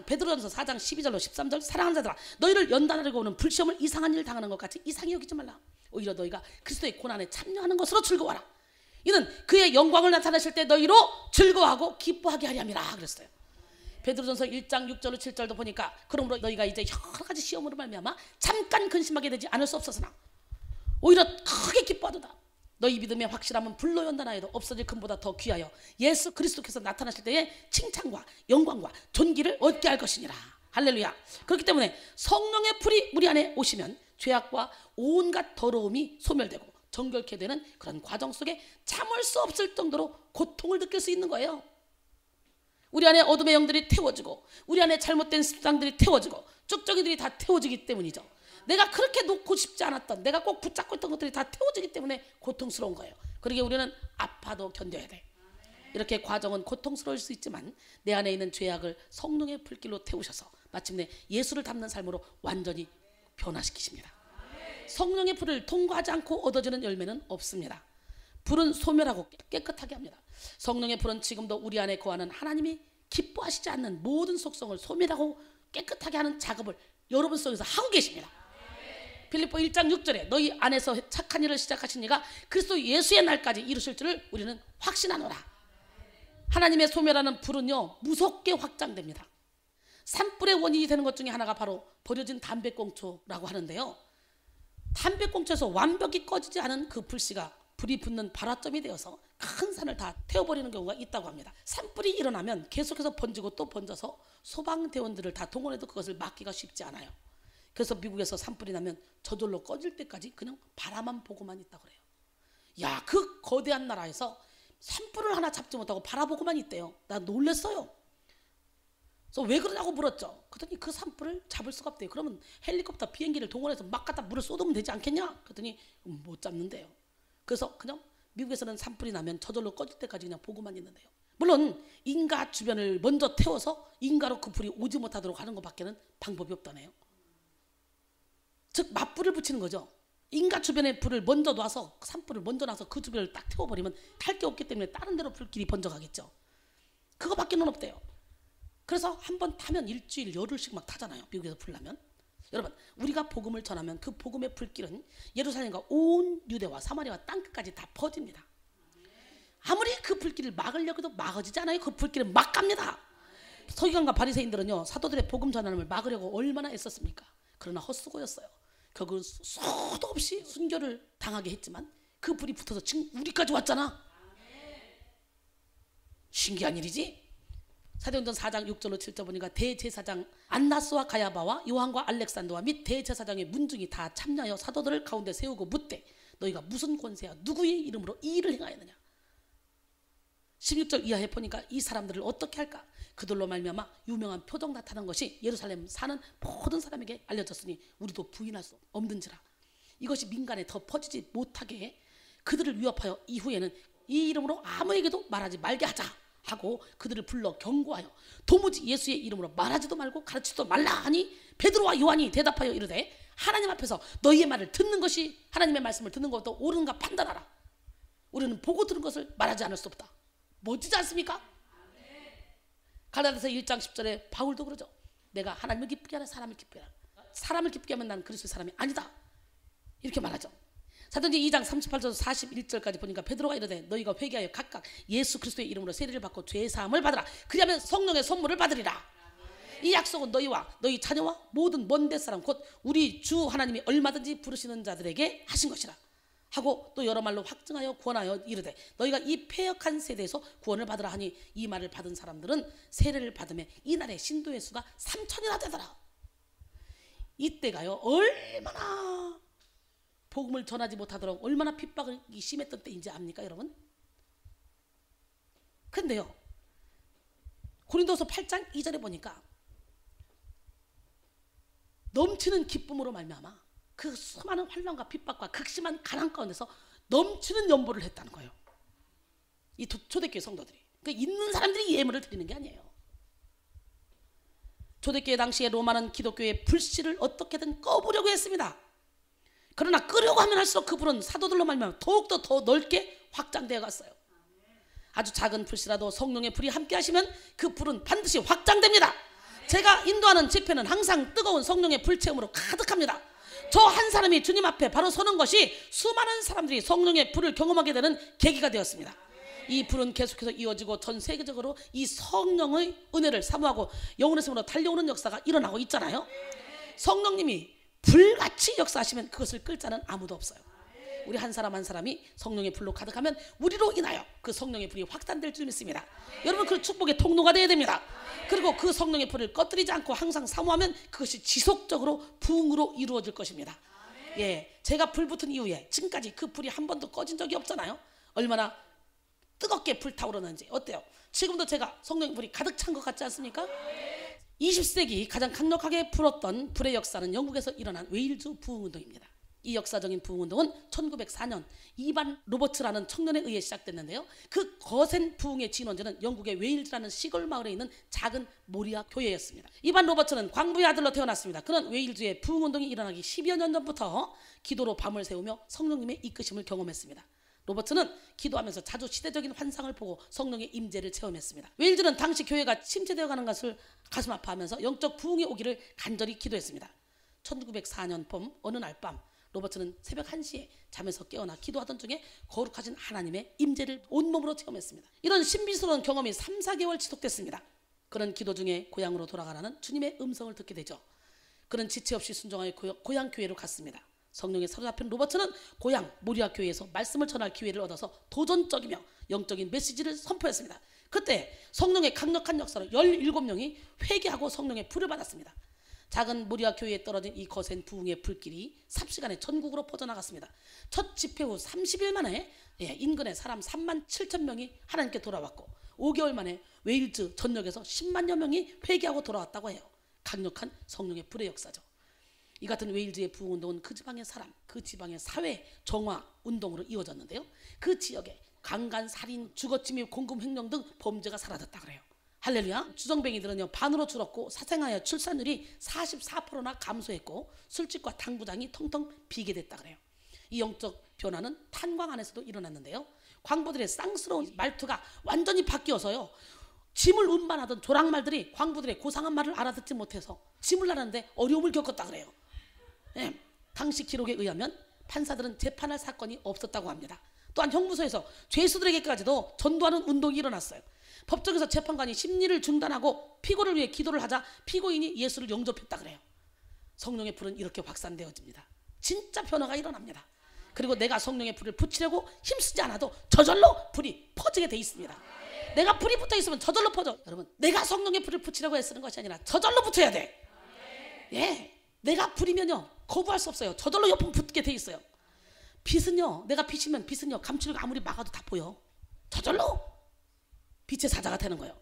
베드로전서 4장 12절로 13절 사랑하는 자들아 너희를 연단하려고 오는 불시험을 이상한 일을 당하는 것 같이 이상히 여기지 말라. 오히려 너희가 그리스도의 고난에 참여하는 것으로 즐거워하라. 이는 그의 영광을 나타내실 때 너희로 즐거워하고 기뻐하게 하리 함이라 그랬어요. 베드로전서 1장 6절로 7절도 보니까 그러므로 너희가 이제 여러 가지 시험으로 말미암아 잠깐 근심하게 되지 않을 수 없었으나 오히려 크게 기뻐하도다. 너희 믿음의 확실함은 불로 연단하여도 없어질 금보다 더 귀하여 예수 그리스도께서 나타나실 때에 칭찬과 영광과 존귀를 얻게 할 것이니라. 할렐루야. 그렇기 때문에 성령의 불이 우리 안에 오시면 죄악과 온갖 더러움이 소멸되고 정결케 되는 그런 과정 속에 참을 수 없을 정도로 고통을 느낄 수 있는 거예요. 우리 안에 어둠의 영들이 태워지고 우리 안에 잘못된 습관들이 태워지고 쭉정이들이 다 태워지기 때문이죠. 내가 그렇게 놓고 싶지 않았던, 내가 꼭 붙잡고 있던 것들이 다 태워지기 때문에 고통스러운 거예요. 그러기에 우리는 아파도 견뎌야 돼. 이렇게 과정은 고통스러울 수 있지만 내 안에 있는 죄악을 성령의 불길로 태우셔서 마침내 예수를 닮는 삶으로 완전히 변화시키십니다. 성령의 불을 통과하지 않고 얻어지는 열매는 없습니다. 불은 소멸하고 깨끗하게 합니다. 성령의 불은 지금도 우리 안에 거하는 하나님이 기뻐하시지 않는 모든 속성을 소멸하고 깨끗하게 하는 작업을 여러분 속에서 하고 계십니다. 빌립보 1장 6절에 너희 안에서 착한 일을 시작하신 이가 그리스도 예수의 날까지 이루실 줄을 우리는 확신하노라. 하나님의 소멸하는 불은요 무섭게 확장됩니다. 산불의 원인이 되는 것 중에 하나가 바로 버려진 담배꽁초라고 하는데요, 담배꽁초에서 완벽히 꺼지지 않은 그 불씨가 불이 붙는 발화점이 되어서 큰 산을 다 태워버리는 경우가 있다고 합니다. 산불이 일어나면 계속해서 번지고 또 번져서 소방대원들을 다 동원해도 그것을 막기가 쉽지 않아요. 그래서 미국에서 산불이 나면 저절로 꺼질 때까지 그냥 바라만 보고만 있다고 그래요. 야, 그 거대한 나라에서 산불을 하나 잡지 못하고 바라보고만 있대요. 나 놀랬어요. 그래서 왜 그러냐고 물었죠. 그랬더니 그 산불을 잡을 수가 없대요. 그러면 헬리콥터 비행기를 동원해서 막 갖다 물을 쏟으면 되지 않겠냐? 그랬더니 못 잡는데요. 그래서 그냥 미국에서는 산불이 나면 저절로 꺼질 때까지 그냥 보고만 있는데요. 물론 인가 주변을 먼저 태워서 인가로 그 불이 오지 못하도록 하는 것밖에는 방법이 없다네요. 즉 맞불을 붙이는 거죠. 인가 주변에 불을 먼저 놔서 산불을 먼저 놔서 그 주변을 딱 태워버리면 탈 게 없기 때문에 다른 데로 불길이 번져가겠죠. 그거밖에는 없대요. 그래서 한번 타면 일주일 열흘씩 막 타잖아요. 미국에서 불 나면. 여러분, 우리가 복음을 전하면 그 복음의 불길은 예루살렘과 온 유대와 사마리아와 땅끝까지 다 퍼집니다. 아무리 그 불길을 막으려고 해도 막아지지 않아요. 그 불길은 막 갑니다. 서기관과 바리새인들은요 사도들의 복음 전함을 막으려고 얼마나 애썼습니까? 그러나 헛수고였어요. 결국은 수도 없이 순교를 당하게 했지만 그 불이 붙어서 지금 우리까지 왔잖아. 신기한 일이지. 사도행전 4장 6절로 7절 보니까 대제사장 안나스와 가야바와 요한과 알렉산더와 및 대제사장의 문중이 다 참여하여 사도들을 가운데 세우고 묻되 너희가 무슨 권세야 누구의 이름으로 이 일을 행하였느냐. 16절 이하에 보니까 이 사람들을 어떻게 할까. 그들로 말미암아 유명한 표적 나타난 것이 예루살렘 사는 모든 사람에게 알려졌으니 우리도 부인할 수 없는지라. 이것이 민간에 더 퍼지지 못하게 그들을 위협하여 이후에는 이 이름으로 아무에게도 말하지 말게 하자 하고 그들을 불러 경고하여 도무지 예수의 이름으로 말하지도 말고 가르치지도 말라 하니 베드로와 요한이 대답하여 이르되 하나님 앞에서 너희의 말을 듣는 것이 하나님의 말씀을 듣는 것도 옳은가 판단하라. 우리는 보고 들은 것을 말하지 않을 수 없다. 멋지지 않습니까? 갈라디아서 1장 10절에 바울도 그러죠. 내가 하나님을 기쁘게 하라 사람을 기쁘게 하라. 사람을 기쁘게 하면 난 그리스도의 사람이 아니다. 이렇게 말하죠. 사도행전 2장 38절 41절까지 보니까 베드로가 이르되 너희가 회개하여 각각 예수 그리스도의 이름으로 세례를 받고 죄 사함을 받으라. 그리하면 성령의 선물을 받으리라. 이 약속은 너희와 너희 자녀와 모든 먼 데사람 곧 우리 주 하나님이 얼마든지 부르시는 자들에게 하신 것이라 하고 또 여러 말로 확증하여 구원하여 이르되 너희가 이 패역한 세대에서 구원을 받으라 하니 이 말을 받은 사람들은 세례를 받으며 이날의 신도의 수가 3,000이나 되더라. 이때가요 얼마나 복음을 전하지 못하도록 얼마나 핍박이 심했던 때인지 압니까 여러분? 근데요 고린도서 8장 2절에 보니까 넘치는 기쁨으로 말미암아 그 수많은 환난과 핍박과 극심한 가난 가운데서 넘치는 연보를 했다는 거예요. 이 초대교회 성도들이. 그러니까 있는 사람들이 예물을 드리는 게 아니에요. 초대교회 당시에 로마는 기독교의 불씨를 어떻게든 꺼보려고 했습니다. 그러나 끄려고 하면 할수록 그 불은 사도들로 말미암아 더욱더 더 넓게 확장되어 갔어요. 아주 작은 불씨라도 성령의 불이 함께 하시면 그 불은 반드시 확장됩니다. 제가 인도하는 집회는 항상 뜨거운 성령의 불체험으로 가득합니다. 저 한 사람이 주님 앞에 바로 서는 것이 수많은 사람들이 성령의 불을 경험하게 되는 계기가 되었습니다. 이 불은 계속해서 이어지고 전 세계적으로 이 성령의 은혜를 사모하고 영혼의 힘으로 달려오는 역사가 일어나고 있잖아요. 성령님이 불같이 역사하시면 그것을 끌 자는 아무도 없어요. 우리 한 사람 한 사람이 성령의 불로 가득하면 우리로 인하여 그 성령의 불이 확산될 줄 믿습니다. 여러분 그 축복의 통로가 되어야 됩니다. 그리고 그 성령의 불을 꺼뜨리지 않고 항상 사모하면 그것이 지속적으로 부흥으로 이루어질 것입니다. 예, 제가 불 붙은 이후에 지금까지 그 불이 한 번도 꺼진 적이 없잖아요. 얼마나 뜨겁게 불타오르는지. 어때요? 지금도 제가 성령의 불이 가득 찬 것 같지 않습니까? 20세기 가장 강력하게 불었던 불의 역사는 영국에서 일어난 웨일즈 부흥운동입니다. 이 역사적인 부흥운동은 1904년 이반 로버츠라는 청년에 의해 시작됐는데요. 그 거센 부흥의 진원지는 영국의 웨일즈라는 시골 마을에 있는 작은 모리아 교회였습니다. 이반 로버츠는 광부의 아들로 태어났습니다. 그는 웨일즈의 부흥운동이 일어나기 10여 년 전부터 기도로 밤을 새우며 성령님의 이끄심을 경험했습니다. 로버츠는 기도하면서 자주 시대적인 환상을 보고 성령의 임재를 체험했습니다. 웨일즈는 당시 교회가 침체되어 가는 것을 가슴 아파하면서 영적 부흥이 오기를 간절히 기도했습니다. 1904년 봄 어느 날 밤 로버츠는 새벽 1시에 잠에서 깨어나 기도하던 중에 거룩하신 하나님의 임재를 온몸으로 체험했습니다. 이런 신비스러운 경험이 3, 4개월 지속됐습니다. 그런 기도 중에 고향으로 돌아가라는 주님의 음성을 듣게 되죠. 그는 지체 없이 순종하여 고향 교회로 갔습니다. 성령에 사로잡힌 로버츠는 고향 모리아 교회에서 말씀을 전할 기회를 얻어서 도전적이며 영적인 메시지를 선포했습니다. 그때 성령의 강력한 역사로 17명이 회개하고 성령의 불을 받았습니다. 작은 모리아 교회에 떨어진 이 거센 부흥의 불길이 삽시간에 전국으로 퍼져나갔습니다. 첫 집회 후 30일 만에 인근의 사람 3만 7천 명이 하나님께 돌아왔고 5개월 만에 웨일즈 전역에서 10만여 명이 회개하고 돌아왔다고 해요. 강력한 성령의 불의 역사죠. 이 같은 웨일즈의 부흥운동은 그 지방의 사람, 그 지방의 사회 정화 운동으로 이어졌는데요. 그 지역에 강간, 살인, 주거침입, 공금 횡령 등 범죄가 사라졌다 그래요. 할렐루야. 주정뱅이들은요 반으로 줄었고 사생아의 출산율이 44%나 감소했고 술집과 당구장이 텅텅 비게 됐다 그래요. 이 영적 변화는 탄광 안에서도 일어났는데요. 광부들의 쌍스러운 말투가 완전히 바뀌어서요. 짐을 운반하던 조랑말들이 광부들의 고상한 말을 알아듣지 못해서 짐을 나르는데 어려움을 겪었다 그래요. 예, 당시 기록에 의하면 판사들은 재판할 사건이 없었다고 합니다. 또한 형무소에서 죄수들에게까지도 전도하는 운동이 일어났어요. 법정에서 재판관이 심리를 중단하고 피고를 위해 기도를 하자 피고인이 예수를 영접했다 그래요. 성령의 불은 이렇게 확산되어집니다. 진짜 변화가 일어납니다. 그리고 내가 성령의 불을 붙이려고 힘쓰지 않아도 저절로 불이 퍼지게 돼 있습니다. 내가 불이 붙어 있으면 저절로 퍼져. 여러분, 내가 성령의 불을 붙이려고 애쓰는 것이 아니라 저절로 붙어야 돼. 예, 내가 불이면요 거부할 수 없어요. 저절로 옆으로 붙게 돼 있어요. 빛은요, 내가 빛이면 빛은요 감추려고 아무리 막아도 다 보여. 저절로 빛의 사자가 되는 거예요.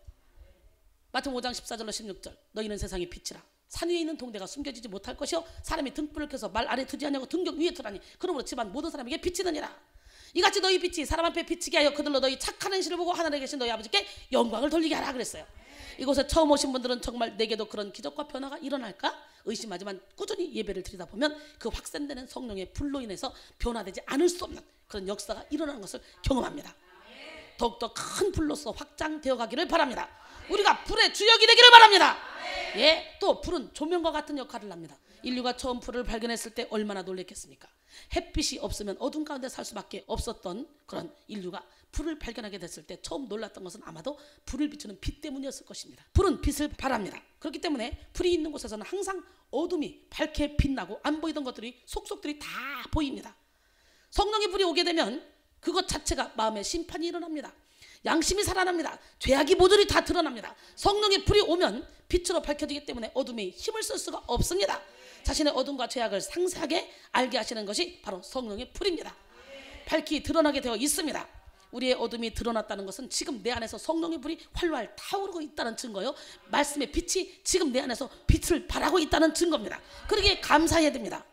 마태복음 5장 14절로 16절 너희는 세상의 빛이라. 산 위에 있는 동대가 숨겨지지 못할 것이요 하람이 등불을 켜서 말 아래 두지 아니하고 등경 위에 두라니 그러므로 집안 모든 사람에게 빛이 되니라. 이같이 너희 빛이 사람 앞에 비치게 하여 그들로 너희 착한 행실을 보고 하늘에 계신 너희 아버지께 영광을 돌리게 하라 그랬어요. 이곳에 처음 오신 분들은 정말 내게도 그런 기적과 변화가 일어날까 의심하지만 꾸준히 예배를 드리다 보면 그 확산되는 성령의 불로 인해서 변화되지 않을 수 없는 그런 역사가 일어나는 것을 경험합니다. 더욱더 큰 불로서 확장되어 가기를 바랍니다. 우리가 불의 주역이 되기를 바랍니다. 예, 또 불은 조명과 같은 역할을 합니다. 인류가 처음 불을 발견했을 때 얼마나 놀랐겠습니까? 햇빛이 없으면 어둠 가운데 살 수밖에 없었던 그런 인류가 불을 발견하게 됐을 때 처음 놀랐던 것은 아마도 불을 비추는 빛 때문이었을 것입니다. 불은 빛을 발합니다. 그렇기 때문에 불이 있는 곳에서는 항상 어둠이 밝게 빛나고 안 보이던 것들이 속속들이 다 보입니다. 성령의 불이 오게 되면 그것 자체가 마음의 심판이 일어납니다. 양심이 살아납니다. 죄악이 모조리 다 드러납니다. 성령의 불이 오면 빛으로 밝혀지기 때문에 어둠에 힘을 쓸 수가 없습니다. 자신의 어둠과 죄악을 상세하게 알게 하시는 것이 바로 성령의 불입니다. 밝히 드러나게 되어 있습니다. 우리의 어둠이 드러났다는 것은 지금 내 안에서 성령의 불이 활활 타오르고 있다는 증거요. 말씀의 빛이 지금 내 안에서 빛을 발하고 있다는 증거입니다. 그러기에 감사해야 됩니다.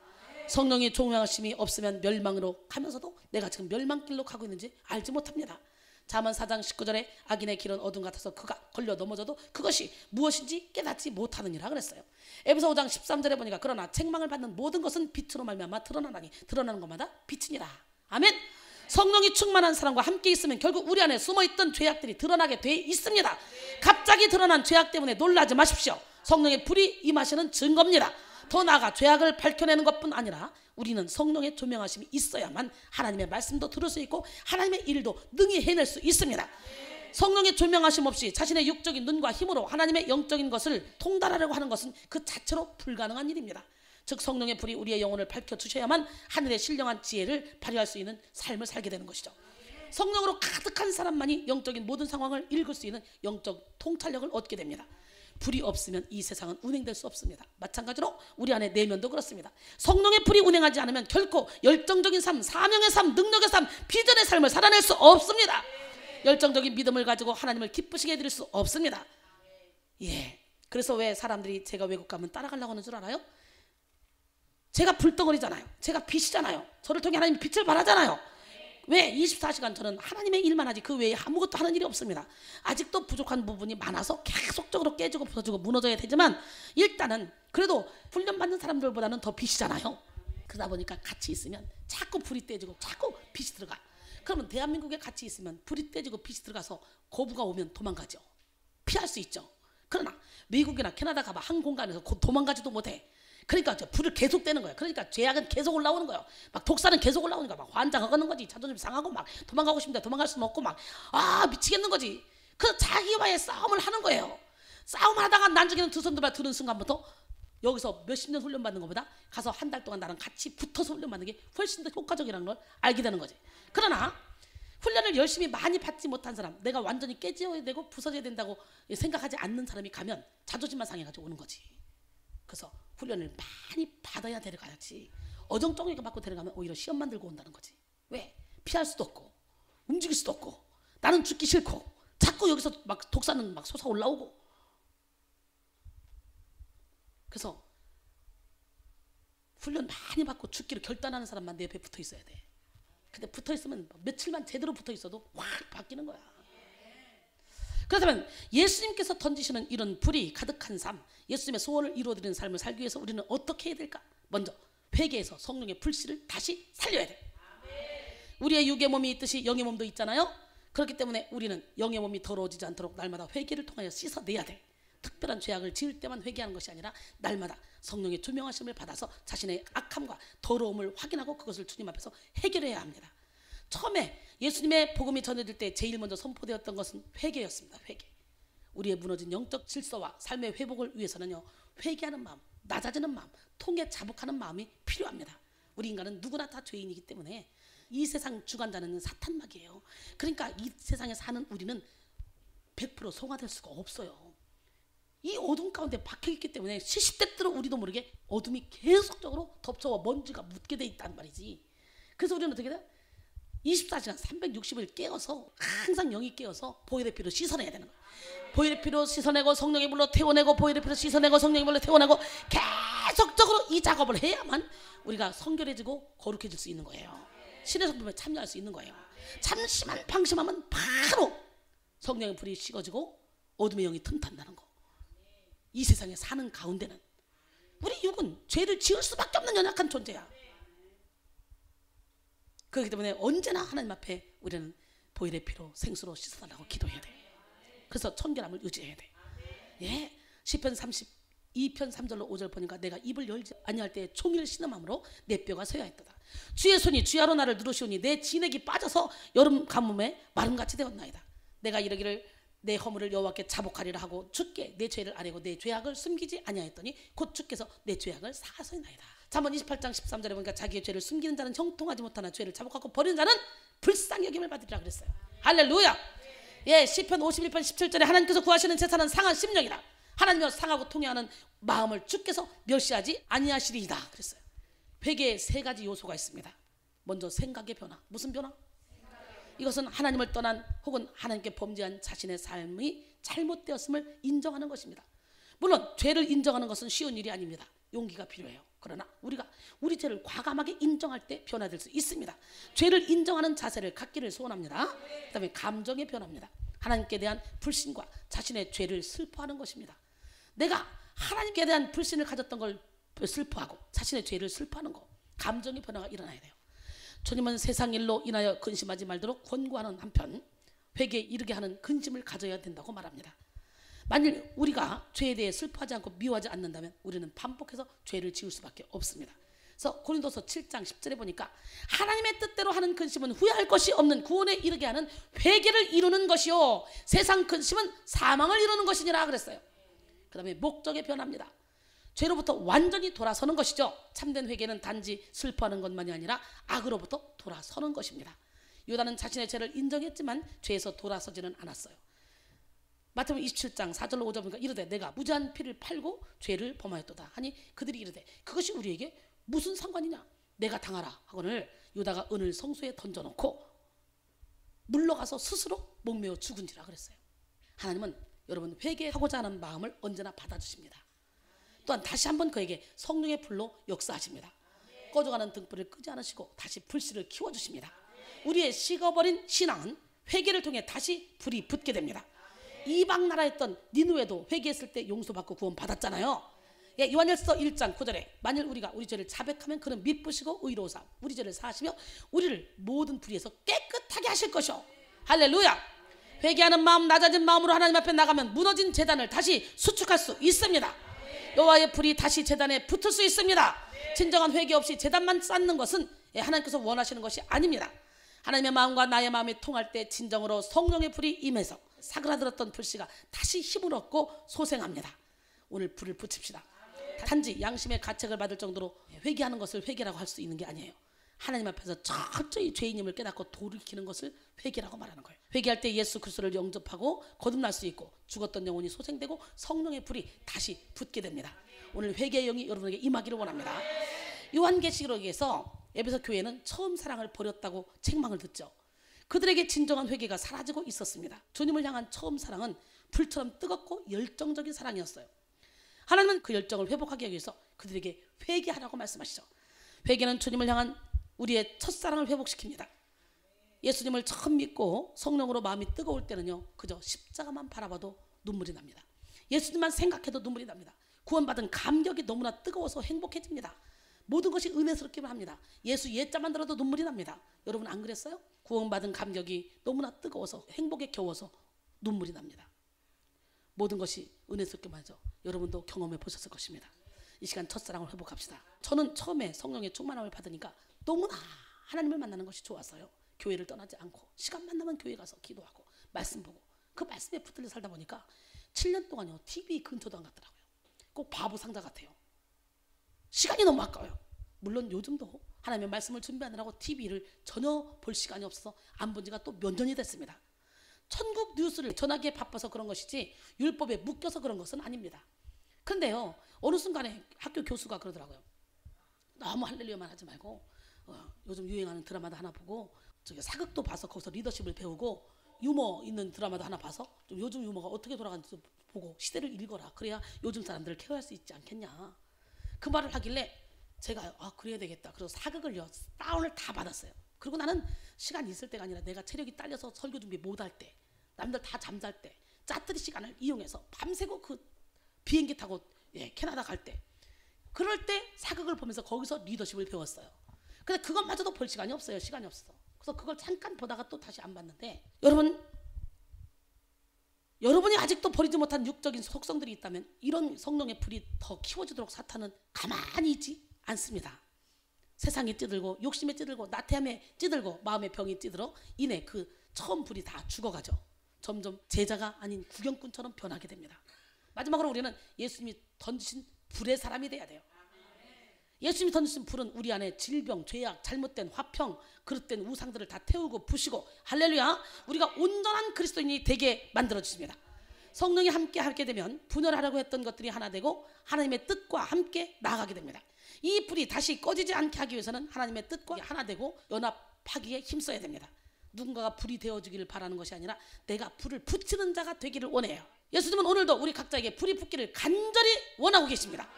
성령의 조명하심이 없으면 멸망으로 가면서도 내가 지금 멸망길로 가고 있는지 알지 못합니다. 잠언 4장 19절에 악인의 길은 어둠 같아서 그가 걸려 넘어져도 그것이 무엇인지 깨닫지 못하느니라 그랬어요. 에베소 5장 13절에 보니까 그러나 책망을 받는 모든 것은 빛으로 말미암아 드러나나니 드러나는 것마다 빛이니라. 아멘. 성령이 충만한 사람과 함께 있으면 결국 우리 안에 숨어있던 죄악들이 드러나게 돼 있습니다. 갑자기 드러난 죄악 때문에 놀라지 마십시오. 성령의 불이 임하시는 증거입니다. 더 나아가 죄악을 밝혀내는 것뿐 아니라 우리는 성령의 조명하심이 있어야만 하나님의 말씀도 들을 수 있고 하나님의 일도 능히 해낼 수 있습니다. 성령의 조명하심 없이 자신의 육적인 눈과 힘으로 하나님의 영적인 것을 통달하려고 하는 것은 그 자체로 불가능한 일입니다. 즉 성령의 불이 우리의 영혼을 밝혀주셔야만 하늘의 신령한 지혜를 발휘할 수 있는 삶을 살게 되는 것이죠. 성령으로 가득한 사람만이 영적인 모든 상황을 읽을 수 있는 영적 통찰력을 얻게 됩니다. 불이 없으면 이 세상은 운행될 수 없습니다. 마찬가지로 우리 안에 내면도 그렇습니다. 성령의 불이 운행하지 않으면 결코 열정적인 삶, 사명의 삶, 능력의 삶, 비전의 삶을 살아낼 수 없습니다. 열정적인 믿음을 가지고 하나님을 기쁘시게 해드릴 수 없습니다. 예. 그래서 왜 사람들이 제가 외국 가면 따라가려고 하는 줄 알아요? 제가 불덩어리잖아요. 제가 빛이잖아요. 저를 통해 하나님 빛을 발하잖아요. 왜? 24시간 저는 하나님의 일만 하지 그 외에 아무것도 하는 일이 없습니다. 아직도 부족한 부분이 많아서 계속적으로 깨지고 부서지고 무너져야 되지만 일단은 그래도 훈련받는 사람들보다는 더 빛이잖아요. 그러다 보니까 같이 있으면 자꾸 불이 떼지고 자꾸 빛이 들어가. 그러면 대한민국에 같이 있으면 불이 떼지고 빛이 들어가서 거부가 오면 도망가죠. 피할 수 있죠. 그러나 미국이나 캐나다 가봐 한 공간에서 도망가지도 못해. 그러니까 불을 계속 떼는 거예요. 그러니까 죄악은 계속 올라오는 거예요. 막 독사는 계속 올라오니까 막 환장하는 거지. 자존심 상하고 막 도망가고 싶은데 도망갈 수는 없고 막 미치겠는 거지. 그래서 자기와의 싸움을 하는 거예요. 싸움하다가 나중에는 두 손 들은 순간부터 여기서 몇십 년 훈련받는 것보다 가서 한 달 동안 나랑 같이 붙어서 훈련받는 게 훨씬 더 효과적이라는 걸 알게 되는 거지. 그러나 훈련을 열심히 많이 받지 못한 사람, 내가 완전히 깨져야 되고 부서져야 된다고 생각하지 않는 사람이 가면 자존심만 상해가지고 오는 거지. 그래서 훈련을 많이 받아야 데려가야지. 어정쩡하게 받고 데려가면 오히려 시험만 들고 온다는 거지. 왜? 피할 수도 없고 움직일 수도 없고 나는 죽기 싫고 자꾸 여기서 막 독사는 막 솟아 올라오고. 그래서 훈련 많이 받고 죽기를 결단하는 사람만 내 옆에 붙어 있어야 돼. 근데 붙어 있으면 며칠만 제대로 붙어 있어도 확 바뀌는 거야. 그렇다면 예수님께서 던지시는 이런 불이 가득한 삶, 예수님의 소원을 이루어드리는 삶을 살기 위해서 우리는 어떻게 해야 될까? 먼저 회개해서 성령의 불씨를 다시 살려야 돼. 우리의 육의 몸이 있듯이 영의 몸도 있잖아요. 그렇기 때문에 우리는 영의 몸이 더러워지지 않도록 날마다 회개를 통하여 씻어내야 돼. 특별한 죄악을 지을 때만 회개하는 것이 아니라 날마다 성령의 조명하심을 받아서 자신의 악함과 더러움을 확인하고 그것을 주님 앞에서 해결해야 합니다. 처음에 예수님의 복음이 전해질 때 제일 먼저 선포되었던 것은 회개였습니다. 회개. 우리의 무너진 영적 질서와 삶의 회복을 위해서는요, 회개하는 마음, 낮아지는 마음, 통에 자복하는 마음이 필요합니다. 우리 인간은 누구나 다 죄인이기 때문에 이 세상 주관자는 사탄막이에요. 그러니까 이 세상에 사는 우리는 100% 성화될 수가 없어요. 이 어둠 가운데 박혀있기 때문에 시시때때로 우리도 모르게 어둠이 계속적으로 덮쳐와 먼지가 묻게 돼 있단 말이지. 그래서 우리는 어떻게 돼? 24시간 360일 깨어서 항상 영이 깨어서 보혈의 피로 씻어내야 되는 거예요. 보혈의 피로 씻어내고 성령의 물로 태워내고 보혈의 피로 씻어내고 성령의 물로 태워내고 계속적으로 이 작업을 해야만 우리가 성결해지고 거룩해질 수 있는 거예요. 신의 성품에 참여할 수 있는 거예요. 잠시만 방심하면 바로 성령의 불이 식어지고 어둠의 영이 틈탄다는 거. 이 세상에 사는 가운데는 우리 육은 죄를 지을 수밖에 없는 연약한 존재야. 그렇기 때문에 언제나 하나님 앞에 우리는 보혈의 피로 생수로 씻어달라고 기도해야 돼. 그래서 청결함을 유지해야 돼. 예, 시편 32편 3절로 5절 보니까 내가 입을 열지 아니할 때 종일 신음함으로 내 뼈가 쇠야 했도다. 주의 손이 주야로 나를 누르시오니 내 진액이 빠져서 여름 가뭄에 마름같이 되었나이다. 내가 이르기를 내 허물을 여호와께 자복하리라 하고 주께 내 죄를 아뢰고 내 죄악을 숨기지 아니하였더니 곧 주께서 내 죄악을 사하소이나이다. 잠언 28장 13절에 보니까 자기의 죄를 숨기는 자는 형통하지 못하나 죄를 자복하고 버리는 자는 불쌍히 여김을 받으리라 그랬어요. 할렐루야. 예, 시편 51편 17절에 하나님께서 구하시는 제사는 상한 심령이라. 하나님과 상하고 통해하는 마음을 주께서 멸시하지 아니하시리이다 그랬어요. 회개에 세 가지 요소가 있습니다. 먼저 생각의 변화. 무슨 변화? 이것은 하나님을 떠난 혹은 하나님께 범죄한 자신의 삶이 잘못되었음을 인정하는 것입니다. 물론 죄를 인정하는 것은 쉬운 일이 아닙니다. 용기가 필요해요. 그러나 우리가 우리 죄를 과감하게 인정할 때 변화될 수 있습니다. 죄를 인정하는 자세를 갖기를 소원합니다. 그 다음에 감정의 변화입니다. 하나님께 대한 불신과 자신의 죄를 슬퍼하는 것입니다. 내가 하나님께 대한 불신을 가졌던 걸 슬퍼하고 자신의 죄를 슬퍼하는 거, 감정의 변화가 일어나야 돼요. 주님은 세상 일로 인하여 근심하지 말도록 권고하는 한편 회개에 이르게 하는 근심을 가져야 된다고 말합니다. 만일 우리가 죄에 대해 슬퍼하지 않고 미워하지 않는다면 우리는 반복해서 죄를 지을 수밖에 없습니다. 그래서 고린도서 7장 10절에 보니까 하나님의 뜻대로 하는 근심은 후회할 것이 없는 구원에 이르게 하는 회개를 이루는 것이요 세상 근심은 사망을 이루는 것이니라 그랬어요. 그 다음에 목적의 변화입니다. 죄로부터 완전히 돌아서는 것이죠. 참된 회개는 단지 슬퍼하는 것만이 아니라 악으로부터 돌아서는 것입니다. 유다는 자신의 죄를 인정했지만 죄에서 돌아서지는 않았어요. 마태복음 27장 4절로 5절 보니까 이르되 내가 무죄한 피를 팔고 죄를 범하였도다 하니 그들이 이르되 그것이 우리에게 무슨 상관이냐, 내가 당하라 하거늘 유다가 은을 성소에 던져놓고 물러가서 스스로 목매어 죽은지라 그랬어요. 하나님은 여러분 회개하고자 하는 마음을 언제나 받아주십니다. 또한 다시 한번 그에게 성령의 불로 역사하십니다. 꺼져가는 등불을 끄지 않으시고 다시 불씨를 키워주십니다. 우리의 식어버린 신앙은 회개를 통해 다시 불이 붙게 됩니다. 이방 나라였던 니느웨도 회개했을 때 용서받고 구원받았잖아요. 예, 요한일서 1장 9절에 만일 우리가 우리 죄를 자백하면 그는 미쁘시고 의로우사 우리 죄를 사하시며 우리를 모든 불의에서 깨끗하게 하실 것이요. 할렐루야. 회개하는 마음, 낮아진 마음으로 하나님 앞에 나가면 무너진 제단을 다시 수축할 수 있습니다. 여호와의 불이 다시 제단에 붙을 수 있습니다. 진정한 회개 없이 제단만 쌓는 것은 하나님께서 원하시는 것이 아닙니다. 하나님의 마음과 나의 마음이 통할 때 진정으로 성령의 불이 임해서 사그라들었던 불씨가 다시 힘을 얻고 소생합니다. 오늘 불을 붙입시다. 단지 양심의 가책을 받을 정도로 회개하는 것을 회개라고 할 수 있는 게 아니에요. 하나님 앞에서 철저히 죄인임을 깨닫고 돌이키는 것을 회개라고 말하는 거예요. 회개할 때 예수 그리스도를 영접하고 거듭날 수 있고 죽었던 영혼이 소생되고 성령의 불이 다시 붙게 됩니다. 오늘 회개의 영이 여러분에게 임하기를 원합니다. 요한계시록에서 에베소 교회는 처음 사랑을 버렸다고 책망을 듣죠. 그들에게 진정한 회개가 사라지고 있었습니다. 주님을 향한 처음 사랑은 불처럼 뜨겁고 열정적인 사랑이었어요. 하나님은 그 열정을 회복하기 위해서 그들에게 회개하라고 말씀하시죠. 회개는 주님을 향한 우리의 첫사랑을 회복시킵니다. 예수님을 처음 믿고 성령으로 마음이 뜨거울 때는요, 그저 십자가만 바라봐도 눈물이 납니다. 예수님만 생각해도 눈물이 납니다. 구원받은 감격이 너무나 뜨거워서 행복해집니다. 모든 것이 은혜스럽기만 합니다. 예수 예자만 들어도 눈물이 납니다. 여러분 안 그랬어요? 구원받은 감격이 너무나 뜨거워서 행복에 겨워서 눈물이 납니다. 모든 것이 은혜스럽기만 하죠. 여러분도 경험해 보셨을 것입니다. 이 시간 첫사랑을 회복합시다. 저는 처음에 성령의 충만함을 받으니까 너무나 하나님을 만나는 것이 좋았어요. 교회를 떠나지 않고 시간만 나면 교회 가서 기도하고 말씀 보고 그 말씀에 붙들려 살다 보니까 7년 동안요 TV 근처도 안 갔더라고요. 꼭 바보 상자 같아요. 시간이 너무 아까워요. 물론 요즘도 하나님의 말씀을 준비하느라고 TV를 전혀 볼 시간이 없어서 안 본 지가 또 몇 년이 됐습니다. 천국 뉴스를 전하기에 바빠서 그런 것이지 율법에 묶여서 그런 것은 아닙니다. 근데요 어느 순간에 학교 교수가 그러더라고요. 너무 할렐루야만 하지 말고 요즘 유행하는 드라마도 하나 보고 저기 사극도 봐서 거기서 리더십을 배우고 유머 있는 드라마도 하나 봐서 좀 요즘 유머가 어떻게 돌아가는지 보고 시대를 읽어라. 그래야 요즘 사람들을 케어할 수 있지 않겠냐. 그 말을 하길래 제가 그래야 되겠다. 그래서 사극을요 다운을 다 받았어요. 그리고 나는 시간 있을 때가 아니라 내가 체력이 딸려서 설교 준비 못할 때, 남들 다 잠잘 때 짜투리 시간을 이용해서 밤새고 그 비행기 타고 캐나다 갈 때, 그럴 때 사극을 보면서 거기서 리더십을 배웠어요. 근데 그것마저도 볼 시간이 없어요. 시간이 없어. 그래서 그걸 잠깐 보다가 또 다시 안 봤는데, 여러분이 아직도 버리지 못한 육적인 속성들이 있다면 이런 성령의 불이 더 키워지도록 사탄은 가만히 있지 않습니다. 세상에 찌들고 욕심에 찌들고 나태함에 찌들고 마음의 병이 찌들어 이내 그 처음 불이 다 죽어가죠. 점점 제자가 아닌 구경꾼처럼 변하게 됩니다. 마지막으로 우리는 예수님이 던지신 불의 사람이 돼야 돼요. 예수님이 던지신 불은 우리 안에 질병, 죄악, 잘못된 화평, 그릇된 우상들을 다 태우고 부시고, 할렐루야, 우리가 온전한 그리스도인이 되게 만들어주십니다. 성령이 함께 하게 되면 분열하려고 했던 것들이 하나 되고 하나님의 뜻과 함께 나아가게 됩니다. 이 불이 다시 꺼지지 않게 하기 위해서는 하나님의 뜻과 하나 되고 연합하기에 힘써야 됩니다. 누군가가 불이 되어주기를 바라는 것이 아니라 내가 불을 붙이는 자가 되기를 원해요. 예수님은 오늘도 우리 각자에게 불이 붙기를 간절히 원하고 계십니다.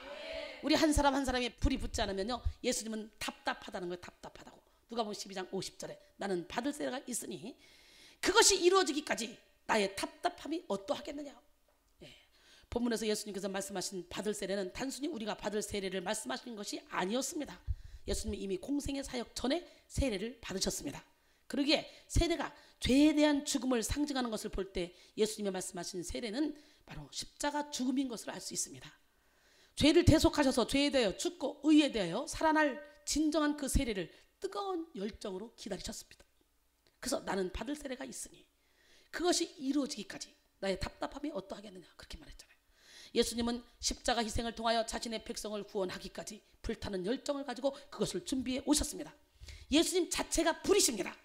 우리 한 사람 한 사람이 불이 붙지 않으면요 예수님은 답답하다는 거예요. 답답하다고. 누가복음 12장 50절에 나는 받을 세례가 있으니 그것이 이루어지기까지 나의 답답함이 어떠하겠느냐. 본문에서 예수님께서 말씀하신 받을 세례는 단순히 우리가 받을 세례를 말씀하시는 것이 아니었습니다. 예수님이 이미 공생의 사역 전에 세례를 받으셨습니다. 그러기에 세례가 죄에 대한 죽음을 상징하는 것을 볼 때 예수님이 말씀하신 세례는 바로 십자가 죽음인 것을 알 수 있습니다. 죄를 대속하셔서 죄에 대하여 죽고 의에 대하여 살아날 진정한 그 세례를 뜨거운 열정으로 기다리셨습니다. 그래서 나는 받을 세례가 있으니 그것이 이루어지기까지 나의 답답함이 어떠하겠느냐 그렇게 말했잖아요. 예수님은 십자가 희생을 통하여 자신의 백성을 구원하기까지 불타는 열정을 가지고 그것을 준비해 오셨습니다. 예수님 자체가 불이십니다.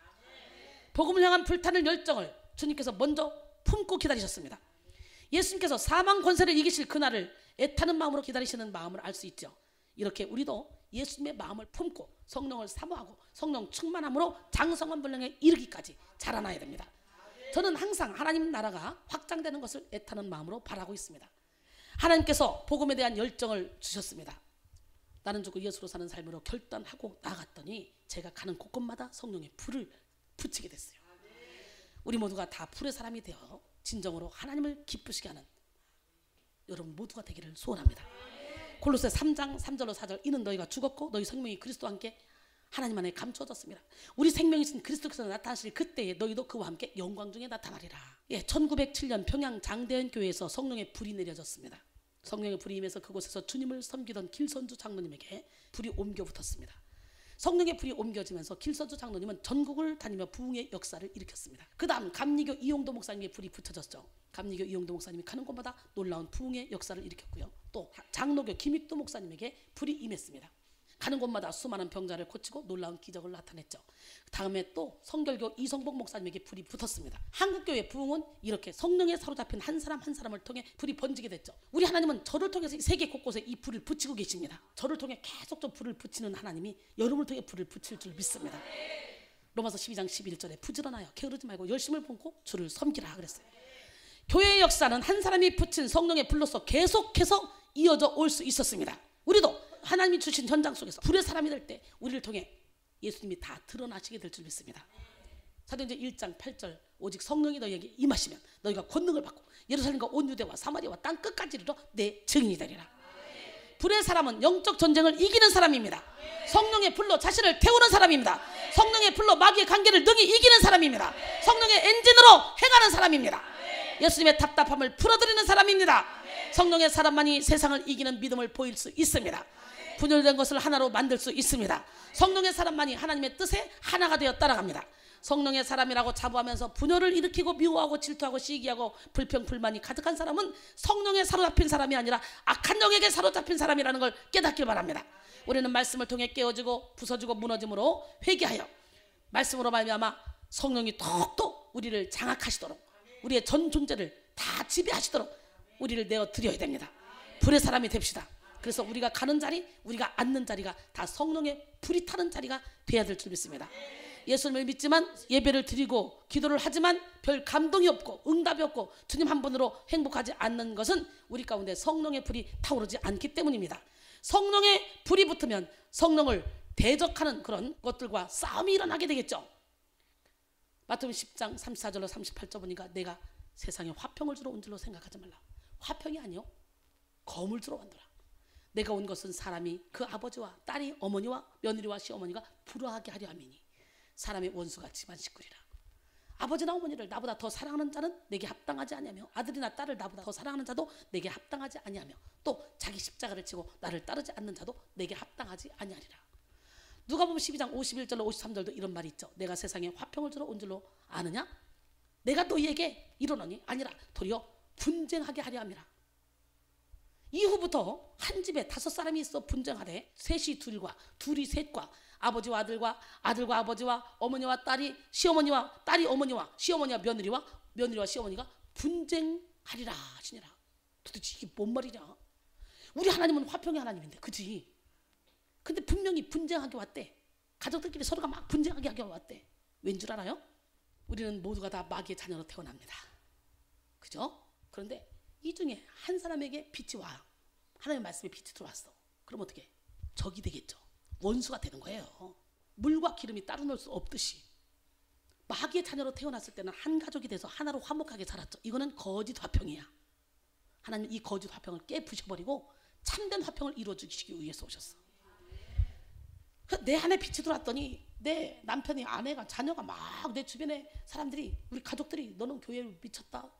복음을 향한 불타는 열정을 주님께서 먼저 품고 기다리셨습니다. 예수님께서 사망 권세를 이기실 그날을 애타는 마음으로 기다리시는 마음을 알 수 있죠. 이렇게 우리도 예수님의 마음을 품고 성령을 사모하고 성령 충만함으로 장성한 분량에 이르기까지 자라나야 됩니다. 저는 항상 하나님 나라가 확장되는 것을 애타는 마음으로 바라고 있습니다. 하나님께서 복음에 대한 열정을 주셨습니다. 나는 죽고 예수로 사는 삶으로 결단하고 나아갔더니 제가 가는 곳곳마다 성령의 불을 붙이게 됐어요. 우리 모두가 다 불의 사람이 되어 진정으로 하나님을 기쁘시게 하는 여러분 모두가 되기를 소원합니다. 골로새 3장 3절로 4절 이는 너희가 죽었고 너희 생명이 그리스도와 함께 하나님 안에 감추어졌습니다. 우리 생명이신 그리스도께서 나타나실 그때에 너희도 그와 함께 영광 중에 나타나리라. 1907년 평양 장대현 교회에서 성령의 불이 내려졌습니다. 성령의 불이 임해서 그곳에서 주님을 섬기던 길선주 장로님에게 불이 옮겨 붙었습니다. 성령의 불이 옮겨지면서 길선주 장로님은 전국을 다니며 부흥의 역사를 일으켰습니다. 그 다음 감리교 이용도 목사님의 불이 붙여졌죠. 감리교 이용도 목사님이 가는 곳마다 놀라운 부흥의 역사를 일으켰고요. 또 장로교 김익도 목사님에게 불이 임했습니다. 가는 곳마다 수많은 병자를 고치고 놀라운 기적을 나타냈죠. 다음에 또 성결교 이성복 목사님에게 불이 붙었습니다. 한국교회 부흥은 이렇게 성령에 사로잡힌 한 사람 한 사람을 통해 불이 번지게 됐죠. 우리 하나님은 저를 통해서 세계 곳곳에 이 불을 붙이고 계십니다. 저를 통해 계속 좀 불을 붙이는 하나님이 여러분을 통해 불을 붙일 줄 믿습니다. 로마서 12장 11절에 부지런하여 게으르지 말고 열심을 품고 주를 섬기라 그랬어요. 교회의 역사는 한 사람이 붙인 성령의 불로서 계속해서 이어져 올 수 있었습니다. 우리도 하나님이 주신 현장 속에서 불의 사람이 될 때 우리를 통해 예수님이 다 드러나시게 될 줄 믿습니다. 사도행전 1장 8절 오직 성령이 너희에게 임하시면 너희가 권능을 받고 예루살렘과 온 유대와 사마리아와 땅 끝까지 이르러 내 증인이 되리라. 불의 사람은 영적 전쟁을 이기는 사람입니다. 성령의 불로 자신을 태우는 사람입니다. 성령의 불로 마귀의 관계를 능히 이기는 사람입니다. 성령의 엔진으로 행하는 사람입니다. 예수님의 답답함을 풀어드리는 사람입니다. 성령의 사람만이 세상을 이기는 믿음을 보일 수 있습니다. 분열된 것을 하나로 만들 수 있습니다. 성령의 사람만이 하나님의 뜻에 하나가 되어 따라갑니다. 성령의 사람이라고 자부하면서 분열을 일으키고 미워하고 질투하고 시기하고 불평 불만이 가득한 사람은 성령에 사로잡힌 사람이 아니라 악한 영에게 사로잡힌 사람이라는 걸 깨닫길 바랍니다. 우리는 말씀을 통해 깨어지고 부서지고 무너짐으로 회개하여 말씀으로 말미암아 성령이 더욱더 우리를 장악하시도록 우리의 전 존재를 다 지배하시도록 우리를 내어 드려야 됩니다. 불의 사람이 됩시다. 그래서 우리가 가는 자리, 우리가 앉는 자리가 다 성령의 불이 타는 자리가 돼야 될 줄 믿습니다. 예수님을 믿지만 예배를 드리고 기도를 하지만 별 감동이 없고 응답이 없고 주님 한 분으로 행복하지 않는 것은 우리 가운데 성령의 불이 타오르지 않기 때문입니다. 성령의 불이 붙으면 성령을 대적하는 그런 것들과 싸움이 일어나게 되겠죠. 마태복음 10장 34절로 38절 보니까 내가 세상에 화평을 주러 온 줄로 생각하지 말라. 화평이 아니요 검을 주러 왔노라. 내가 온 것은 사람이 그 아버지와 딸이 어머니와 며느리와 시어머니가 불화하게 하려 함이니 사람의 원수가 집안 식구리라. 아버지나 어머니를 나보다 더 사랑하는 자는 내게 합당하지 아니하며 아들이나 딸을 나보다 더 사랑하는 자도 내게 합당하지 아니하며 또 자기 십자가를 지고 나를 따르지 않는 자도 내게 합당하지 아니하리라. 누가복음 12장 51절로 53절도 이런 말이 있죠. 내가 세상에 화평을 주러 온 줄로 아느냐? 내가 너희에게 이르노니 아니라 도리어 분쟁하게 하려 함이라. 이후부터 한 집에 5사람이 있어 분쟁하되 셋이 둘과 둘이 셋과 아버지와 아들과 아들과 아버지와 어머니와 딸이 시어머니와 딸이 어머니와 시어머니와 며느리와 며느리와 시어머니가 분쟁하리라 하시니라. 도대체 이게 뭔 말이냐? 우리 하나님은 화평의 하나님인데 그지? 근데 분명히 분쟁하게 왔대. 가족들끼리 서로가 막 분쟁하게 하게 왔대. 왠 줄 알아요? 우리는 모두가 다 마귀의 자녀로 태어납니다. 그죠? 그런데 이 중에 한 사람에게 빛이 와요. 하나님의 말씀에 빛이 들어왔어. 그럼 어떻게? 적이 되겠죠. 원수가 되는 거예요. 물과 기름이 따로 놀 수 없듯이 마귀의 자녀로 태어났을 때는 한 가족이 돼서 하나로 화목하게 살았죠. 이거는 거짓 화평이야. 하나님은 이 거짓 화평을 깨부셔버리고 참된 화평을 이루어주시기 위해서 오셨어. 내 안에 빛이 들어왔더니 내 남편이 아내가 자녀가 막 내 주변에 사람들이 우리 가족들이 너는 교회를 미쳤다.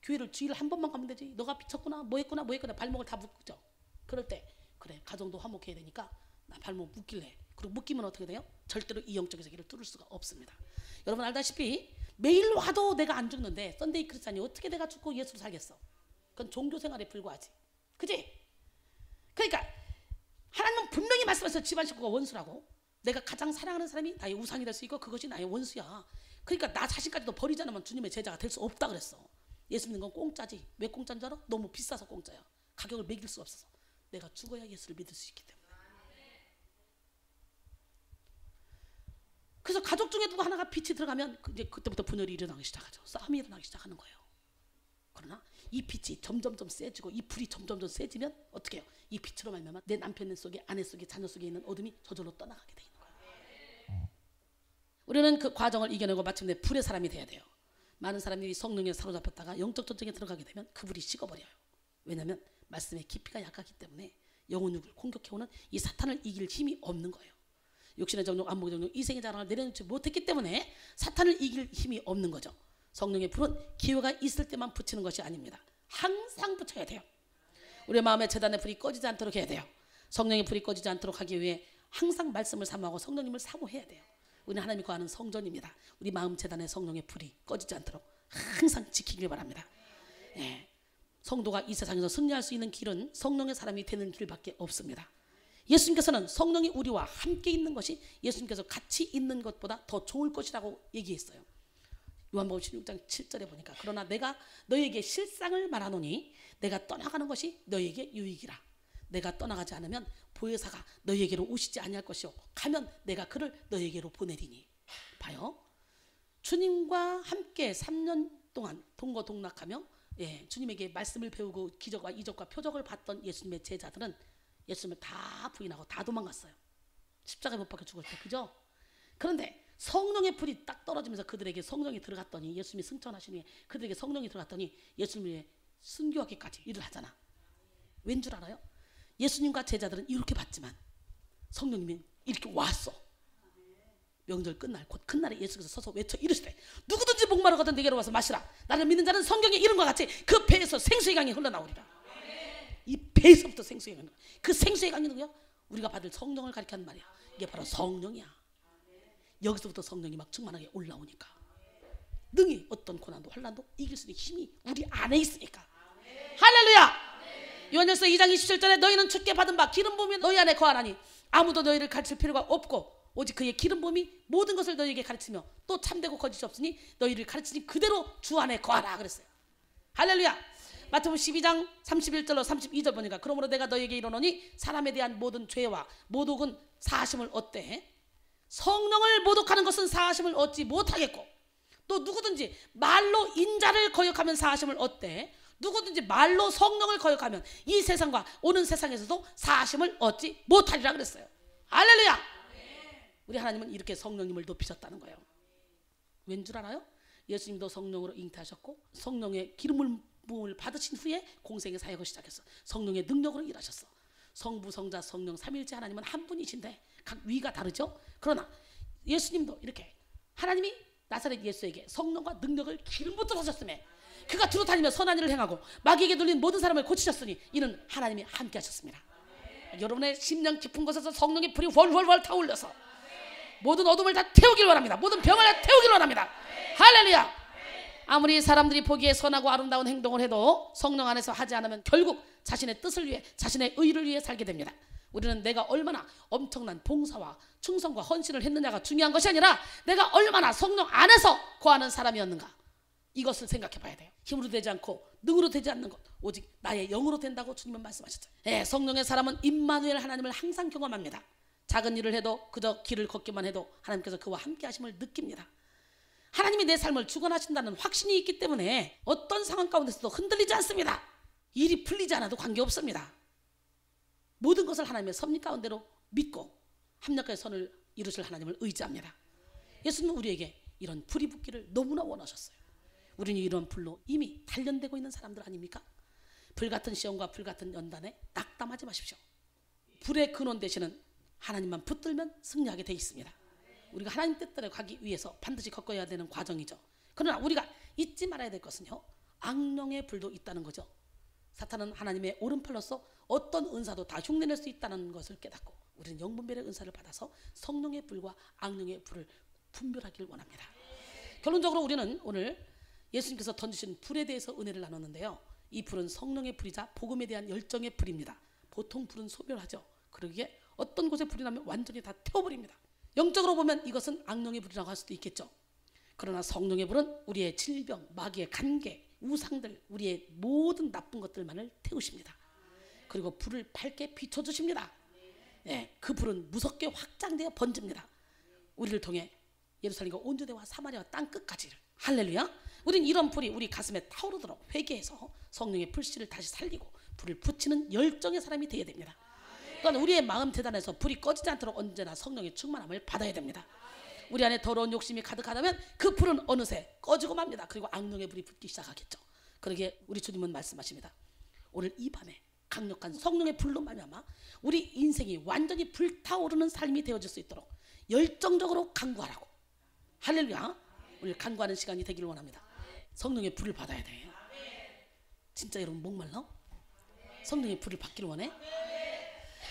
교회를 주일에 한 번만 가면 되지. 너가 미쳤구나. 뭐 했구나. 발목을 다 묶죠. 그럴 때 그래 가정도 화목해야 되니까 나 발목 묶일래. 그리고 묶이면 어떻게 돼요? 절대로 이 영적인 세계를 뚫을 수가 없습니다. 여러분 알다시피 매일 와도 내가 안 죽는데 썬데이 크리스찬이 어떻게 내가 죽고 예수를 살겠어? 그건 종교 생활에 불과하지. 그지? 그러니까 하나님은 분명히 말씀하셔서 집안 식구가 원수라고. 내가 가장 사랑하는 사람이 나의 우상이 될 수 있고 그것이 나의 원수야. 그러니까 나 자신까지도 버리지 않으면 주님의 제자가 될 수 없다 그랬어. 예수 믿는 건 공짜지. 왜 공짜인 줄 알아? 너무 비싸서 공짜야. 가격을 매길 수 없어서. 내가 죽어야 예수를 믿을 수 있기 때문에. 그래서 가족 중에 누구 하나가 빛이 들어가면 이제 그때부터 분열이 일어나기 시작하죠. 싸움이 일어나기 시작하는 거예요. 그러나 이 빛이 점점점 세지고 이 불이 점점점 세지면 어떻게 해요? 이 빛으로 말미암아 내 남편 속에, 아내 속에, 자녀 속에 있는 어둠이 저절로 떠나가게 돼 있는 거예요. 우리는 그 과정을 이겨내고 마침내 불의 사람이 돼야 돼요. 많은 사람들이 성령에 사로잡혔다가 영적 전쟁에 들어가게 되면 그 불이 식어버려요. 왜냐하면 말씀의 깊이가 약하기 때문에 영혼 육을 공격해오는 이 사탄을 이길 힘이 없는 거예요. 육신의 정욕, 안목의 정욕, 이생의 자랑을 내려놓지 못했기 때문에 사탄을 이길 힘이 없는 거죠. 성령의 불은 기회가 있을 때만 붙이는 것이 아닙니다. 항상 붙여야 돼요. 우리의 마음의 제단의 불이 꺼지지 않도록 해야 돼요. 성령의 불이 꺼지지 않도록 하기 위해 항상 말씀을 사모하고 성령님을 사모해야 돼요. 우리는 하나님이 거하는 성전입니다. 우리 마음 제단의 성령의 불이 꺼지지 않도록 항상 지키길 바랍니다. 예. 성도가 이 세상에서 승리할 수 있는 길은 성령의 사람이 되는 길밖에 없습니다. 예수님께서는 성령이 우리와 함께 있는 것이 예수님께서 같이 있는 것보다 더 좋을 것이라고 얘기했어요. 요한복음 16장 7절에 보니까 그러나 내가 너에게 실상을 말하노니 내가 떠나가는 것이 너에게 유익이라. 내가 떠나가지 않으면 보혜사가 너에게로 오시지 아니할 것이요 가면 내가 그를 너에게로 보내리니. 봐요. 주님과 함께 3년 동안 동거동락하며 주님에게 말씀을 배우고 기적과 이적과 표적을 봤던 예수님의 제자들은 예수님을 다 부인하고 다 도망갔어요. 십자가에 못 박혀 죽었을 때. 그죠? 그런데 성령의 불이 딱 떨어지면서 그들에게 성령이 들어갔더니 예수님이 승천하신 후에 그들에게 성령이 들어갔더니 예수님을 위해 순교하기까지 일을 하잖아. 왠 줄 알아요? 예수님과 제자들은 이렇게 봤지만 성령님이 이렇게 왔어. 명절 끝날 곧 큰 날에 예수께서 서서 외쳐 이르시되 누구든지 목마르거든 내게로 와서 마시라. 나를 믿는 자는 성경에 이른과 같이 그 배에서 생수의 강이 흘러나오리라. 이 배에서부터 생수의 강이. 그 생수의 강이 누구야? 우리가 받을 성령을 가리키는 말이야. 이게 바로 성령이야. 여기서부터 성령이 막 충만하게 올라오니까 능히 어떤 고난도 환난도 이길 수 있는 힘이 우리 안에 있으니까. 할렐루야. 요한일서 2장 27절에 너희는 주께 받은 바 기름 부음이 너희 안에 거하나니 아무도 너희를 가르칠 필요가 없고 오직 그의 기름 부음이 모든 것을 너희에게 가르치며 또 참되고 거짓이 없으니 너희를 가르치니 그대로 주 안에 거하라 그랬어요. 할렐루야. 마태복음 12장 31절로 32절 보니까 그러므로 내가 너희에게 이르노니 사람에 대한 모든 죄와 모독은 사하심을 얻되 성령을 모독하는 것은 사하심을 얻지 못하겠고 또 누구든지 말로 인자를 거역하면 사하심을 얻되 누구든지 말로 성령을 거역하면 이 세상과 오는 세상에서도 사하심을 얻지 못하리라 그랬어요. 할렐루야. 우리 하나님은 이렇게 성령님을 높이셨다는 거예요. 왠 줄 알아요? 예수님도 성령으로 잉태하셨고 성령의 기름 부음을 받으신 후에 공생의 사역을 시작했어. 성령의 능력으로 일하셨어. 성부, 성자, 성령 삼위일체 하나님은 한 분이신데 각 위가 다르죠. 그러나 예수님도 이렇게 하나님이 나사렛 예수에게 성령과 능력을 기름 붓듯 하셨음에 그가 두루 다니며 선한 일을 행하고 마귀에게 눌린 모든 사람을 고치셨으니 이는 하나님이 함께 하셨습니다. 여러분의 심령 깊은 곳에서 성령의 불이 훨훨훨 타올려서 모든 어둠을 다 태우길 원합니다. 모든 병을 다 태우길 원합니다. 할렐루야. 아무리 사람들이 보기에 선하고 아름다운 행동을 해도 성령 안에서 하지 않으면 결국 자신의 뜻을 위해 자신의 의를 위해 살게 됩니다. 우리는 내가 얼마나 엄청난 봉사와 충성과 헌신을 했느냐가 중요한 것이 아니라 내가 얼마나 성령 안에서 거하는 사람이었는가 이것을 생각해 봐야 돼요. 힘으로 되지 않고 능으로 되지 않는 것 오직 나의 영으로 된다고 주님은 말씀하셨죠. 성령의 사람은 임마누엘 하나님을 항상 경험합니다. 작은 일을 해도 그저 길을 걷기만 해도 하나님께서 그와 함께 하심을 느낍니다. 하나님이 내 삶을 주관하신다는 확신이 있기 때문에 어떤 상황 가운데서도 흔들리지 않습니다. 일이 풀리지 않아도 관계없습니다. 모든 것을 하나님의 섭리 가운데로 믿고 합력의 선을 이루실 하나님을 의지합니다. 예수님은 우리에게 이런 불이 붙기를 너무나 원하셨어요. 우리는 이런 불로 이미 단련되고 있는 사람들 아닙니까? 불같은 시험과 불같은 연단에 낙담하지 마십시오. 불의 근원 되시는 하나님만 붙들면 승리하게 돼 있습니다. 우리가 하나님 뜻대로 가기 위해서 반드시 겪어야 되는 과정이죠. 그러나 우리가 잊지 말아야 될 것은요, 악령의 불도 있다는 거죠. 사탄은 하나님의 오른팔로서 어떤 은사도 다 흉내낼 수 있다는 것을 깨닫고 우리는 영분별의 은사를 받아서 성령의 불과 악령의 불을 분별하기를 원합니다. 결론적으로 우리는 오늘 예수님께서 던지신 불에 대해서 은혜를 나눴는데요, 이 불은 성령의 불이자 복음에 대한 열정의 불입니다. 보통 불은 소멸하죠. 그러기에 어떤 곳에 불이 나면 완전히 다 태워버립니다. 영적으로 보면 이것은 악령의 불이라고 할 수도 있겠죠. 그러나 성령의 불은 우리의 질병, 마귀의 간계, 우상들, 우리의 모든 나쁜 것들만을 태우십니다. 그리고 불을 밝게 비춰주십니다. 예, 그 불은 무섭게 확장되어 번집니다. 우리를 통해 예루살렘과 온 유대와 사마리아와 땅끝까지. 할렐루야. 우린 이런 불이 우리 가슴에 타오르도록 회개해서 성령의 불씨를 다시 살리고 불을 붙이는 열정의 사람이 되어야 됩니다. 또한 우리의 마음 재단에서 불이 꺼지지 않도록 언제나 성령의 충만함을 받아야 됩니다. 우리 안에 더러운 욕심이 가득하다면 그 불은 어느새 꺼지고 맙니다. 그리고 악령의 불이 붙기 시작하겠죠. 그러기에 우리 주님은 말씀하십니다. 오늘 이 밤에 강력한 성령의 불로 말미암아 우리 인생이 완전히 불타오르는 삶이 되어질 수 있도록 열정적으로 간구하라고. 할렐루야. 오늘 간구하는 시간이 되기를 원합니다. 성령의 불을 받아야 돼. 진짜 여러분 목말라? 성령의 불을 받기를 원해?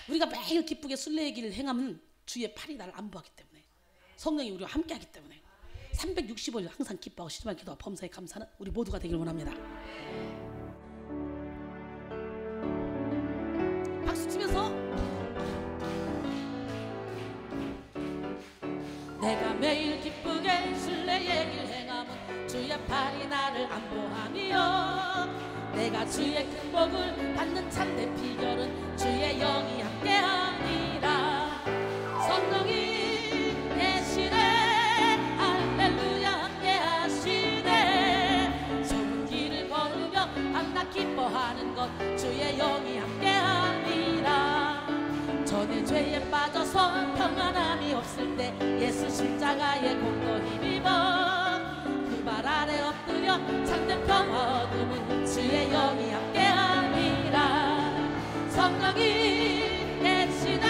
우리가 매일 기쁘게 순례의 길을 행하면 주의 팔이 나를 안보하기 때문에, 성령이 우리와 함께하기 때문에 365일 항상 기뻐하고 시주만 기도와 범사에 감사하는 우리 모두가 되기를 원합니다. 박수 치면서 내가 매일 기쁘게 순례의 길 행함은 주의 팔이 나를 안보하며 내가 주의 큰 복을 받는 참된 비결은 주의 영이 함께하니라. 성령이 계시네 할렐루야 함께하시네. 좁은 길을 걸으며 밤낮 기뻐하는 것 주의 영이 함께하니라. 전에 죄에 빠져서 평안함이 없을 때 예수 십자가의 공로 힘입어 그 발 아래 엎드려 참된 평화 얻으면 주의 영이 함께하니라. 성령이 계시네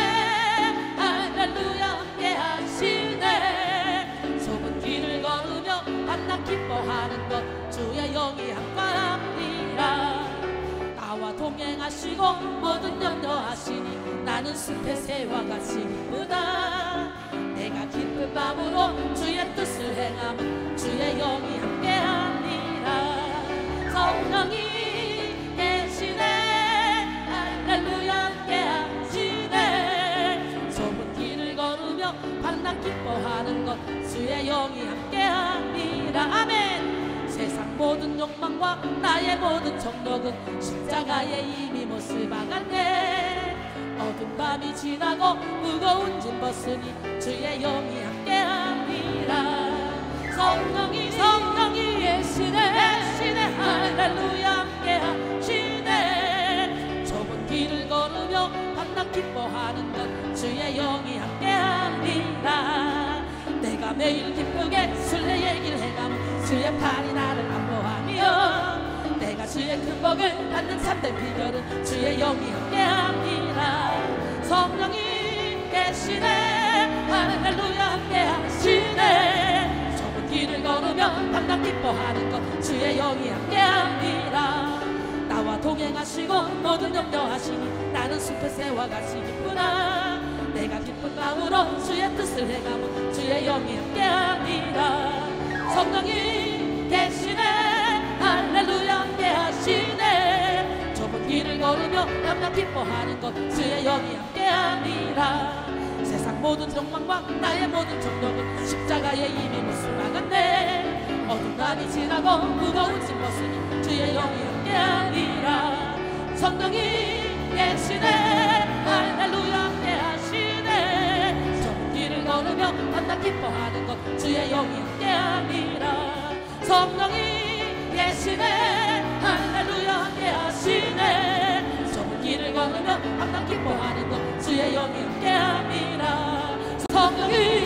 할렐루야 함께하시네. 좁은 길을 걸으며 밤낮 기뻐하는 것 주의 영이 함께하니라. 나와 동행하시고 모든 염려하시니 나는 숲의 새와 같이 기쁘다. 내가 기쁜 마음으로 주의 뜻을 행하면 주의 영이 함께하니라. 성령이 계시네 할렐루야 함께하시네. 좁은 길을 걸으며 밤낮 기뻐하는 것 주의 영이 함께하니라. 아멘. 세상 모든 욕망과 나의 모든 정력은 십자가에 이미 못을 박았네. 어두운 밤이 지나고 무거운 짐 벗으니 주의 영이 함께하니라. 성령이 계시네 할렐루야 함께하시네. 좁은 길을 걸으며 밤낮 기뻐하는 것 주의 영이 함께하니라. 내가 매일 기쁘게 순례의 길 행함 주의 팔이 나를 안보하며 내가 주의 큰 복을 받는 참된 비결은 주의 영이 함께하니라. 성령이 계시네 할렐루야 함께하시네. 좁은 길을 걸으며 밤낮 기뻐하는 것 주의 영이 함께하니라. 나와 동행하시고 모든 염려하시니 나는 숲의 새와 같이 기쁘나. 내가 기쁜 마음으로 주의 뜻을 행하면 주의 영이 함께하니라. 성령이 계시네 할렐루야 함께하시네. 좁은 길을 걸으며 밤낮 기뻐하는 것 주의 영이 함께하니라. 세상 모든 욕망과 나의 모든 정력은 십자가에 이미 못을 박았네. 어두운 밤이 지나고 무거운 짐 벗으니 주의 영이 함께하니라. 성령이 계시네 할렐루야 함께하시네. 좁은 길을 걸으며 밤낮 기뻐하는 것 주의 영이 함께하니라. 성령이 계시네 할렐루야 함께하시네. 좁은 길을 걸으며 밤낮 기뻐하는 것 주의 영이 함께하니라. 성령이